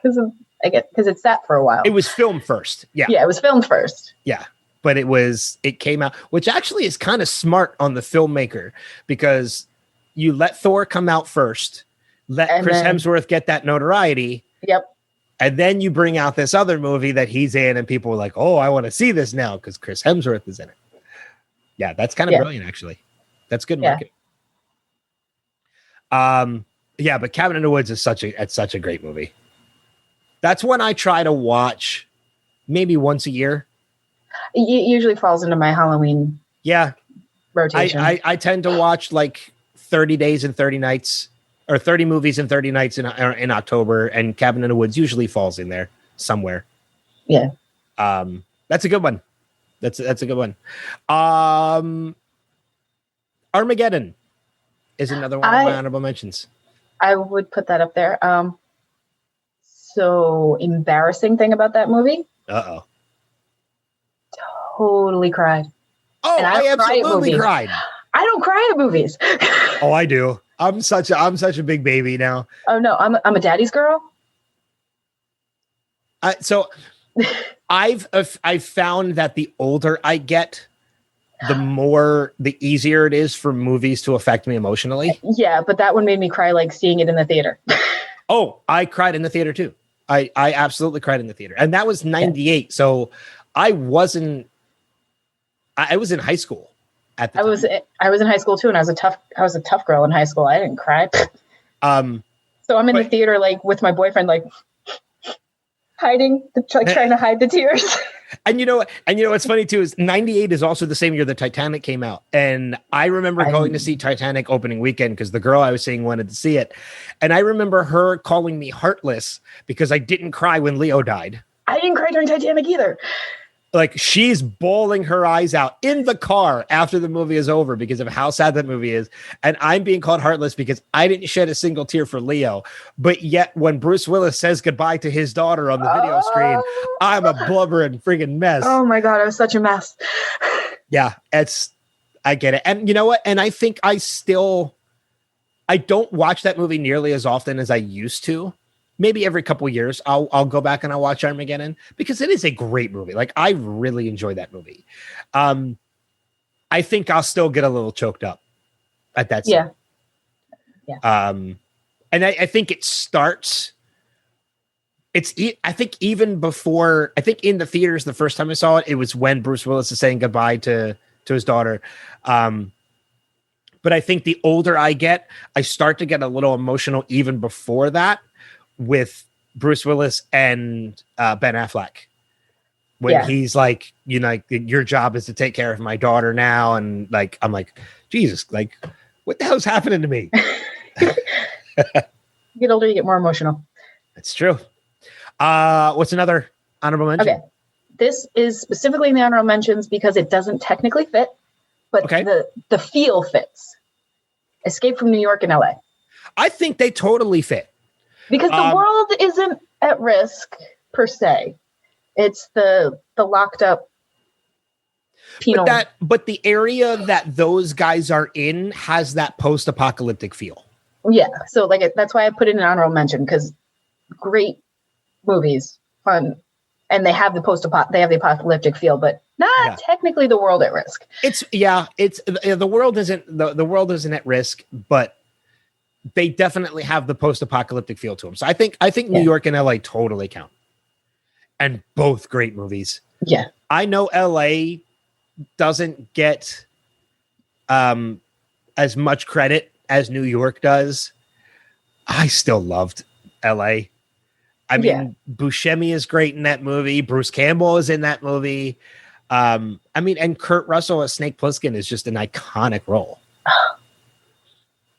Speaker 2: because it sat for a while.
Speaker 1: It was filmed first. Yeah.
Speaker 2: Yeah, it was filmed first.
Speaker 1: Yeah. But it came out, which actually is kind of smart on the filmmaker, because you let Thor come out first, let Chris Hemsworth get that notoriety.
Speaker 2: Yep.
Speaker 1: And then you bring out this other movie that he's in, and people are like, oh, I want to see this now because Chris Hemsworth is in it. Yeah, that's kind of brilliant, actually. That's good marketing. Yeah, but Cabin in the Woods is such a great movie. That's one I try to watch maybe once a year.
Speaker 2: It usually falls into my Halloween rotation.
Speaker 1: I tend to watch like 30 days and 30 nights, or 30 movies and 30 nights in October, and Cabin in the Woods usually falls in there somewhere.
Speaker 2: Yeah.
Speaker 1: That's a good one. That's a good one. Armageddon is another one of my honorable mentions.
Speaker 2: I would put that up there. So embarrassing thing about that movie.
Speaker 1: Uh-oh.
Speaker 2: Totally cried.
Speaker 1: Oh, I absolutely cried.
Speaker 2: I don't cry at movies.
Speaker 1: Oh, I do. I'm such a big baby now.
Speaker 2: Oh no, I'm a daddy's girl.
Speaker 1: So I've found that the older I get, the easier it is for movies to affect me emotionally.
Speaker 2: Yeah, but that one made me cry like seeing it in the theater.
Speaker 1: Oh, I cried in the theater too. I absolutely cried in the theater. And that was 98. So I was in high school at the time.
Speaker 2: I was in high school too, and I was a tough girl in high school. I didn't cry. So I'm in the theater like with my boyfriend, like hiding, like trying to hide the tears.
Speaker 1: And you know what's funny too is 98 is also the same year that Titanic came out. And I remember going to see Titanic opening weekend because the girl I was seeing wanted to see it. And I remember her calling me heartless because I didn't cry when Leo died.
Speaker 2: I didn't cry during Titanic either.
Speaker 1: Like she's bawling her eyes out in the car after the movie is over because of how sad that movie is. And I'm being called heartless because I didn't shed a single tear for Leo. But yet when Bruce Willis says goodbye to his daughter on the video screen, I'm a blubbering freaking mess.
Speaker 2: Oh my God, I was such a mess.
Speaker 1: Yeah, I get it. And you know what? And I think I don't watch that movie nearly as often as I used to. Maybe every couple of years I'll go back and I'll watch Armageddon because it is a great movie. Like I really enjoy that movie. I think I'll still get a little choked up at that scene.
Speaker 2: Yeah.
Speaker 1: And I think it starts. I think even before, I think in the theaters, the first time I saw it, it was when Bruce Willis is saying goodbye to his daughter. But I think the older I get, I start to get a little emotional even before that with Bruce Willis and Ben Affleck. When he's like, your job is to take care of my daughter now. And like, I'm like, Jesus, like, what the hell's happening to me?
Speaker 2: You get older, you get more emotional. That's
Speaker 1: true. What's another honorable mention?
Speaker 2: Okay. This is specifically in the honorable mentions because it doesn't technically fit, but the feel fits. Escape from New York and LA.
Speaker 1: I think they totally fit.
Speaker 2: Because the world isn't at risk per se. It's the locked up penal.
Speaker 1: But the area that those guys are in has that post-apocalyptic feel.
Speaker 2: Yeah. So that's why I put it in an honorable mention because great movies, fun, and they have the apocalyptic feel, but not technically the world at risk.
Speaker 1: The world isn't at risk, but they definitely have the post-apocalyptic feel to them. So I think New York and LA totally count. And both great movies.
Speaker 2: Yeah.
Speaker 1: I know LA doesn't get as much credit as New York does. I still loved LA. I mean, Buscemi is great in that movie. Bruce Campbell is in that movie. And Kurt Russell as Snake Plissken is just an iconic role.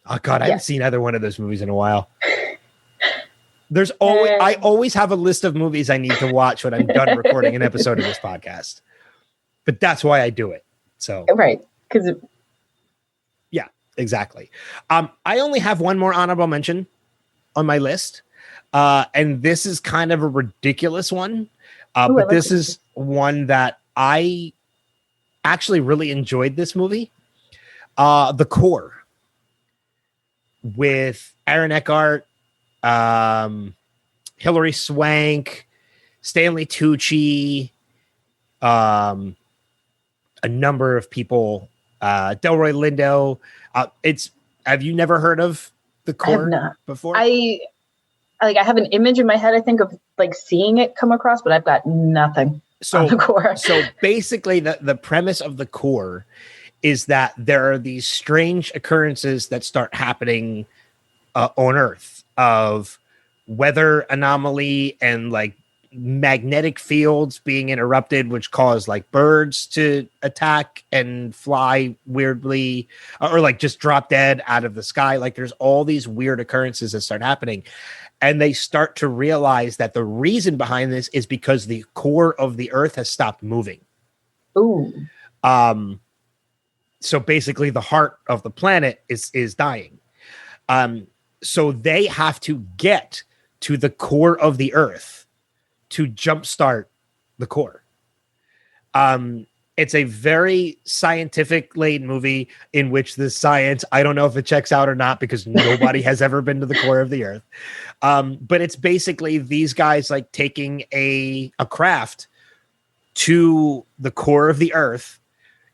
Speaker 1: Oh God, I haven't seen either one of those movies in a while. I always have a list of movies I need to watch when I'm done recording an episode of this podcast. But that's why I do it. So
Speaker 2: right, because
Speaker 1: yeah, exactly. I only have one more honorable mention on my list, and this is kind of a ridiculous one. But this is one that I actually really enjoyed. This movie, The Core, with Aaron Eckhart, Hilary Swank, Stanley Tucci, a number of people, Delroy Lindo. Have you never heard of The Core before?
Speaker 2: I have an image in my head, I think, of like seeing it come across, but I've got nothing on The Core.
Speaker 1: So basically the premise of The Core is that there are these strange occurrences that start happening on Earth of weather anomaly and like magnetic fields being interrupted, which cause like birds to attack and fly weirdly or like just drop dead out of the sky. Like there's all these weird occurrences that start happening. And they start to realize that the reason behind this is because the core of the Earth has stopped moving.
Speaker 2: Ooh.
Speaker 1: So basically the heart of the planet is dying. So they have to get to the core of the Earth to jumpstart the core. It's a very scientific laden movie in which the science, I don't know if it checks out or not because nobody has ever been to the core of the Earth. But it's basically these guys like taking a craft to the core of the Earth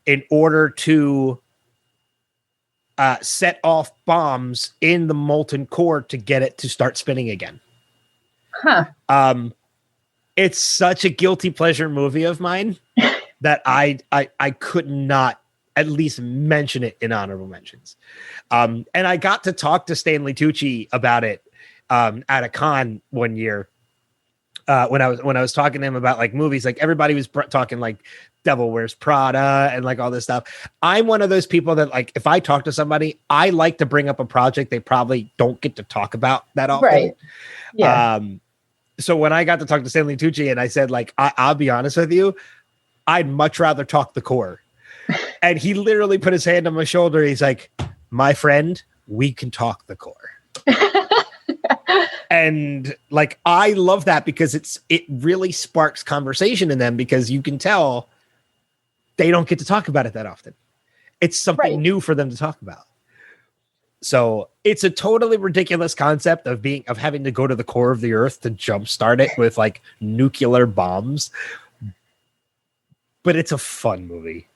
Speaker 1: in order to set off bombs in the molten core to get it to start spinning again.
Speaker 2: Huh.
Speaker 1: It's such a guilty pleasure movie of mine that I could not at least mention it in honorable mentions. And I got to talk to Stanley Tucci about it at a con one year. When I was talking to him about like movies, like everybody was talking like Devil Wears Prada and like all this stuff. I'm one of those people that like, if I talk to somebody, I like to bring up a project they probably don't get to talk about that often.
Speaker 2: Right. Yeah.
Speaker 1: So when I got to talk to Stanley Tucci and I said, like, I'll be honest with you, I'd much rather talk the core. And he literally put his hand on my shoulder. He's like, my friend, we can talk the core. And like, I love that because it really sparks conversation in them because you can tell they don't get to talk about it that often. It's something new for them to talk about. So it's a totally ridiculous concept of having to go to the core of the earth to jumpstart it with like nuclear bombs. But it's a fun movie.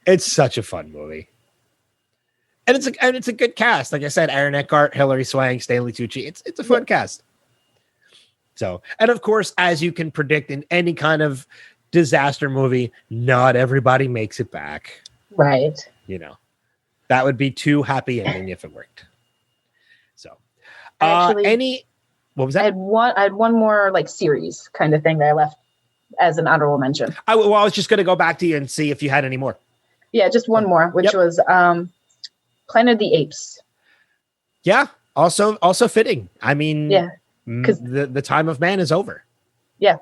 Speaker 1: It's such a fun movie. And it's a good cast. Like I said, Aaron Eckhart, Hilary Swank, Stanley Tucci. It's a fun cast. So, and of course, as you can predict in any kind of disaster movie, not everybody makes it back.
Speaker 2: Right.
Speaker 1: You know, that would be too happy ending if it worked. So,
Speaker 2: Actually,
Speaker 1: what was that?
Speaker 2: I had one more like series kind of thing that I left as an honorable mention.
Speaker 1: I was just going to go back to you and see if you had any more. Yeah,
Speaker 2: just one more, which was Planet of the Apes.
Speaker 1: Yeah, also fitting. I mean,
Speaker 2: yeah,
Speaker 1: because the time of man is over.
Speaker 2: Yeah,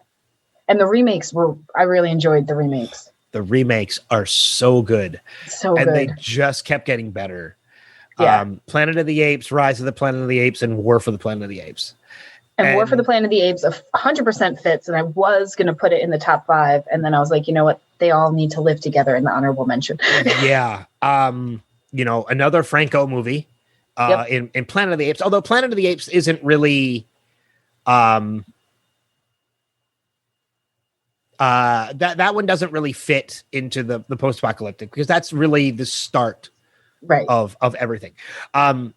Speaker 2: and the remakes I really enjoyed the remakes.
Speaker 1: The remakes are so good. And they just kept getting better. Yeah. Planet of the Apes, Rise of the Planet of the Apes, and War for the Planet of the Apes.
Speaker 2: And War for the Planet of the Apes 100% fits, and I was going to put it in the top 5, and then I was like, you know what? They all need to live together in the honorable mention.
Speaker 1: Yeah. Another Franco movie in Planet of the Apes, although Planet of the Apes isn't really that one doesn't really fit into the post-apocalyptic because that's really the start of everything. Like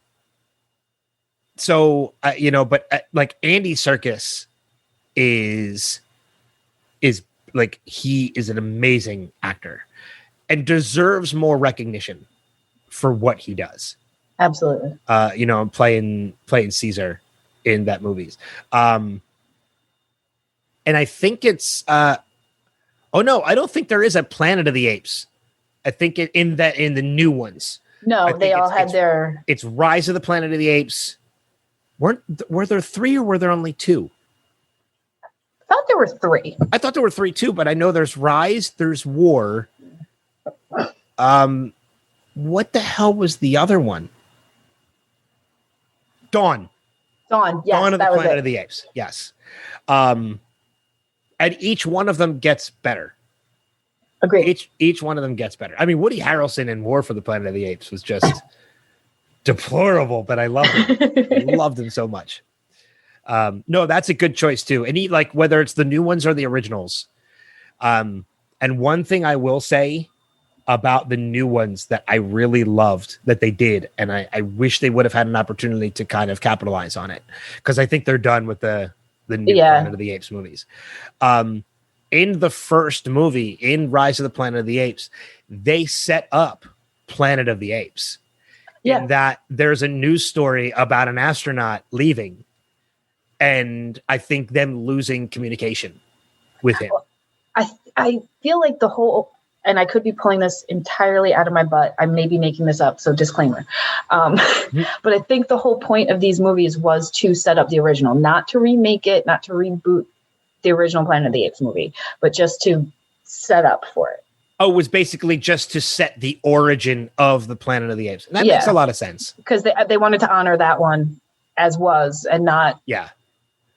Speaker 1: Andy Serkis is like, he is an amazing actor and deserves more recognition for what he does.
Speaker 2: Absolutely.
Speaker 1: Playing Caesar in that movies. And I think it's oh no, I don't think there is a Planet of the Apes. I think in the new ones.
Speaker 2: No, they all had their.
Speaker 1: It's Rise of the Planet of the Apes. Were there 3 or were there only 2?
Speaker 2: I thought there were 3.
Speaker 1: I thought there were 3 too, but I know there's Rise, there's War. What the hell was the other one? Dawn.
Speaker 2: Yes,
Speaker 1: Dawn of the Planet of the Apes. Yes. And each one of them gets better.
Speaker 2: Agreed.
Speaker 1: Each one of them gets better. I mean, Woody Harrelson in War for the Planet of the Apes was just deplorable, but I loved him. I loved him so much. No, that's a good choice too. And whether it's the new ones or the originals. And one thing I will say about the new ones that I really loved that they did, and I wish they would have had an opportunity to kind of capitalize on it, because I think they're done with the new Planet of the Apes movies. In the first movie, in Rise of the Planet of the Apes, they set up Planet of the Apes. In that there's a news story about an astronaut leaving, and I think them losing communication with him.
Speaker 2: I feel like the whole, and I could be pulling this entirely out of my butt, I may be making this up, so disclaimer. But I think the whole point of these movies was to set up the original, not to remake it, not to reboot the original Planet of the Apes movie, but just to set up for it.
Speaker 1: Oh, it was basically just to set the origin of the Planet of the Apes. And that makes a lot of sense.
Speaker 2: Because they wanted to honor that one as was and not.
Speaker 1: Yeah.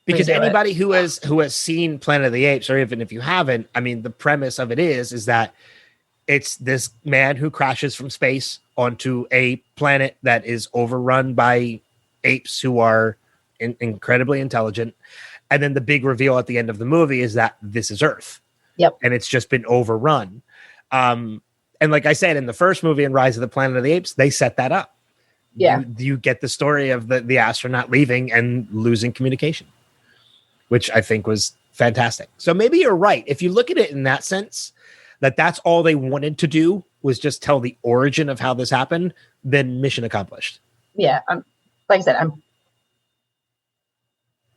Speaker 1: Because anybody who has seen Planet of the Apes, or even if you haven't, I mean, the premise of it is that it's this man who crashes from space onto a planet that is overrun by apes who are incredibly intelligent. And then the big reveal at the end of the movie is that this is Earth.
Speaker 2: Yep.
Speaker 1: And it's just been overrun. And And like I said, in the first movie, in Rise of the Planet of the Apes, they set that up.
Speaker 2: Yeah.
Speaker 1: You get the story of the astronaut leaving and losing communication, which I think was fantastic. So maybe you're right. If you look at it in that sense, that's all they wanted to do was just tell the origin of how this happened, then mission accomplished.
Speaker 2: Yeah. Like I said,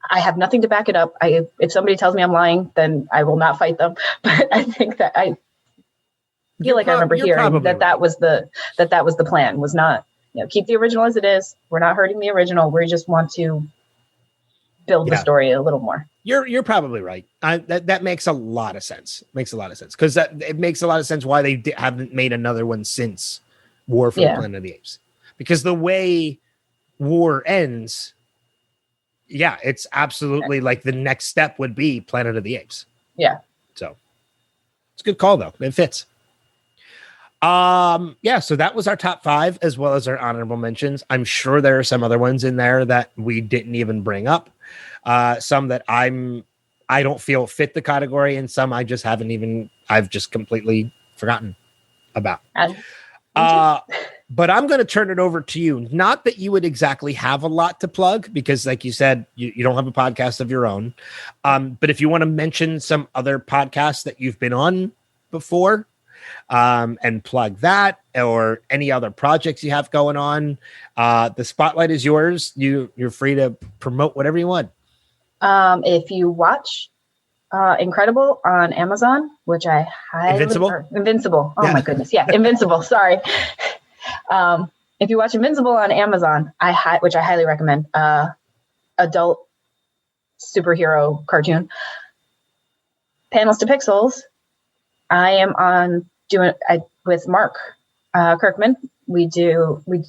Speaker 2: I have nothing to back it up. If somebody tells me I'm lying, then I will not fight them. But I think that I remember hearing that was the plan, was not, keep the original as it is. We're not hurting the original. We just want to build the story a little more.
Speaker 1: You're probably right. That makes a lot of sense. Because it makes a lot of sense why they haven't made another one since War for the Planet of the Apes. Because the way War ends, it's absolutely like the next step would be Planet of the Apes.
Speaker 2: Yeah.
Speaker 1: So it's a good call though. It fits. So that was our top 5 as well as our honorable mentions. I'm sure there are some other ones in there that we didn't even bring up. Some that I don't feel fit the category, and some I've just completely forgotten about. But I'm going to turn it over to you. Not that you would exactly have a lot to plug, because like you said, you don't have a podcast of your own. But if you want to mention some other podcasts that you've been on before, and plug that, or any other projects you have going on, the spotlight is yours. You're free to promote whatever you want.
Speaker 2: If you watch Incredible on Amazon, which I highly Invincible. Oh my goodness. Yeah. Invincible. Sorry. If you watch Invincible on Amazon, which I highly recommend, adult superhero cartoon, Panels to Pixels, I am on with Mark Kirkman. We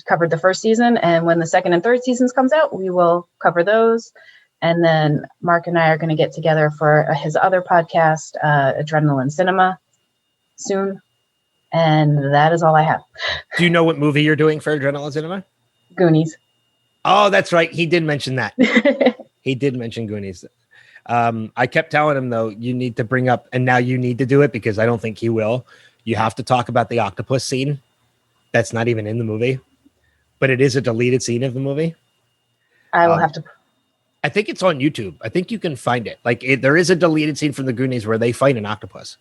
Speaker 2: covered the first season, and when the second and third seasons comes out, we will cover those. And then Mark and I are going to get together for his other podcast, Adrenaline Cinema, soon. And that is all I have.
Speaker 1: Do you know what movie you're doing for Adrenaline Cinema?
Speaker 2: Goonies.
Speaker 1: Oh, that's right. He did mention that. He did mention Goonies. I kept telling him, though, you need to bring up, and now you need to do it because I don't think he will. You have to talk about the octopus scene. That's not even in the movie, but it is a deleted scene of the movie.
Speaker 2: I will have to.
Speaker 1: I think it's on YouTube. I think you can find it. There is a deleted scene from the Goonies where they fight an octopus.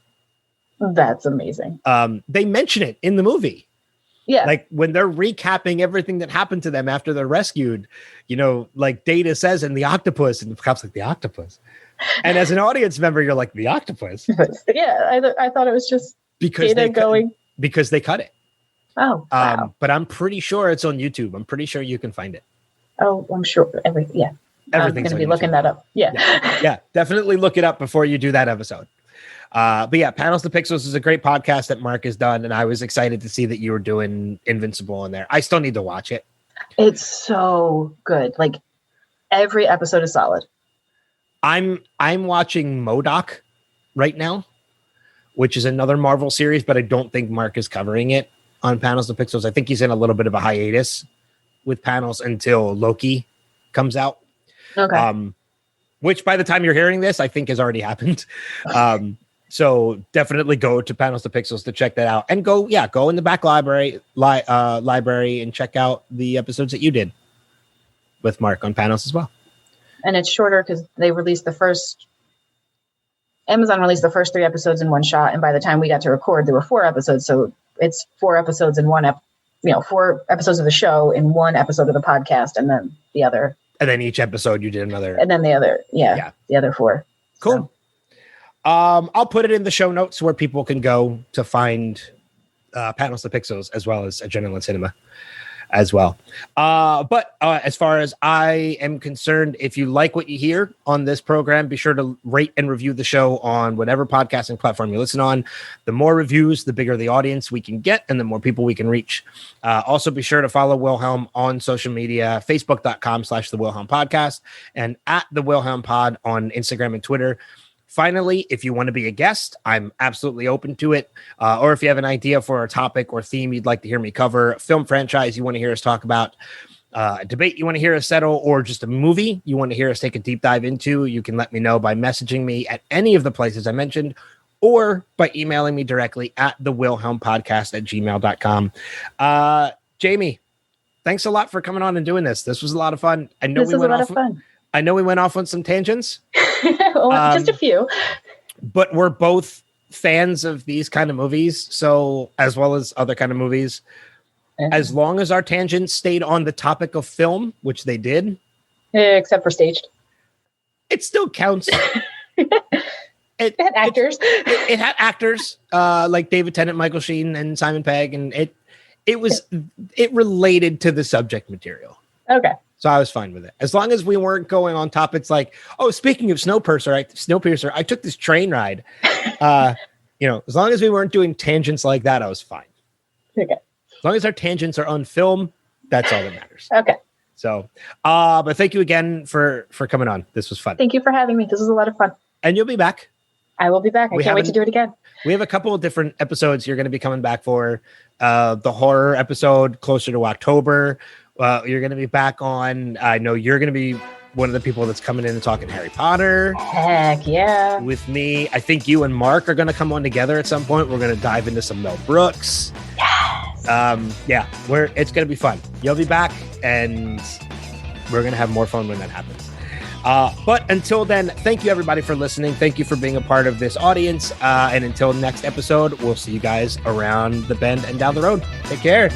Speaker 1: That's
Speaker 2: amazing.
Speaker 1: They mention it in the movie.
Speaker 2: Yeah.
Speaker 1: Like when they're recapping everything that happened to them after they're rescued, like Data says, and the octopus, and the cop's like, the octopus. And as an audience member, you're like, the octopus.
Speaker 2: Yeah. I thought it was just
Speaker 1: because
Speaker 2: Data
Speaker 1: because they cut it.
Speaker 2: Oh, wow.
Speaker 1: But I'm pretty sure it's on YouTube. I'm pretty sure you can find it.
Speaker 2: Oh, I'm sure. Everything's I'm going to be looking that up.
Speaker 1: Yeah. Definitely look it up before you do that episode. But yeah, Panels to Pixels is a great podcast that Mark has done, and I was excited to see that you were doing Invincible in there. I still need to watch it.
Speaker 2: It's so good. Like every episode is solid.
Speaker 1: I'm watching MODOK right now, which is another Marvel series, but I don't think Mark is covering it on Panels to Pixels. I think he's in a little bit of a hiatus with Panels until Loki comes out.
Speaker 2: Okay.
Speaker 1: Which by the time you're hearing this, I think has already happened. So definitely go to Panels to Pixels to check that out, and go in the back library and check out the episodes that you did with Mark on Panels as well.
Speaker 2: And it's shorter because Amazon released the first 3 episodes in one shot, and by the time we got to record, there were 4 episodes. So it's 4 episodes in 4 episodes of the show in 1 episode of the podcast, and then the other. And
Speaker 1: then each episode you did another.
Speaker 2: And then the other, the other 4.
Speaker 1: Cool. So. I'll put it in the show notes where people can go to find Panels to Pixels as well as Adrenaline Cinema as well. But as far as I am concerned, if you like what you hear on this program, be sure to rate and review the show on whatever podcasting platform you listen on. The more reviews, the bigger the audience we can get and the more people we can reach. Also, be sure to follow Wilhelm on social media, facebook.com/The Wilhelm Podcast, and at The Wilhelm Pod on Instagram and Twitter. Finally, if you want to be a guest, I'm absolutely open to it. Or if you have an idea for a topic or theme you'd like to hear me cover, a film franchise you want to hear us talk about, a debate you want to hear us settle, or just a movie you want to hear us take a deep dive into, you can let me know by messaging me at any of the places I mentioned, or by emailing me directly at thewilhelmpodcast@gmail.com. Jayme, thanks a lot for coming on and doing this. This was a lot of fun. I know we went off on some tangents.
Speaker 2: Well, just a few.
Speaker 1: But we're both fans of these kind of movies, so as well as other kind of movies. As long as our tangents stayed on the topic of film, which they did.
Speaker 2: Except for staged.
Speaker 1: It still counts. It
Speaker 2: had actors.
Speaker 1: It had actors like David Tennant, Michael Sheen, and Simon Pegg, and it related to the subject material.
Speaker 2: Okay.
Speaker 1: So I was fine with it. As long as we weren't going on topics like, oh, speaking of Snowpiercer, I took this train ride. As long as we weren't doing tangents like that, I was fine.
Speaker 2: Okay.
Speaker 1: As long as our tangents are on film, that's all that matters.
Speaker 2: Okay.
Speaker 1: So, but thank you again for coming on. This was fun.
Speaker 2: Thank you for having me. This was a lot of fun.
Speaker 1: And you'll be back.
Speaker 2: I will be back. I can't wait to do it again.
Speaker 1: We have a couple of different episodes you're going to be coming back for. The horror episode closer to October. You're going to be back on. I know you're going to be one of the people that's coming in and talking Harry Potter.
Speaker 2: Heck yeah.
Speaker 1: With me. I think you and Mark are going to come on together at some point. We're going to dive into some Mel Brooks.
Speaker 2: Yes.
Speaker 1: It's going to be fun. You'll be back and we're going to have more fun when that happens. But until then, thank you everybody for listening. Thank you for being a part of this audience. And until next episode, we'll see you guys around the bend and down the road. Take care.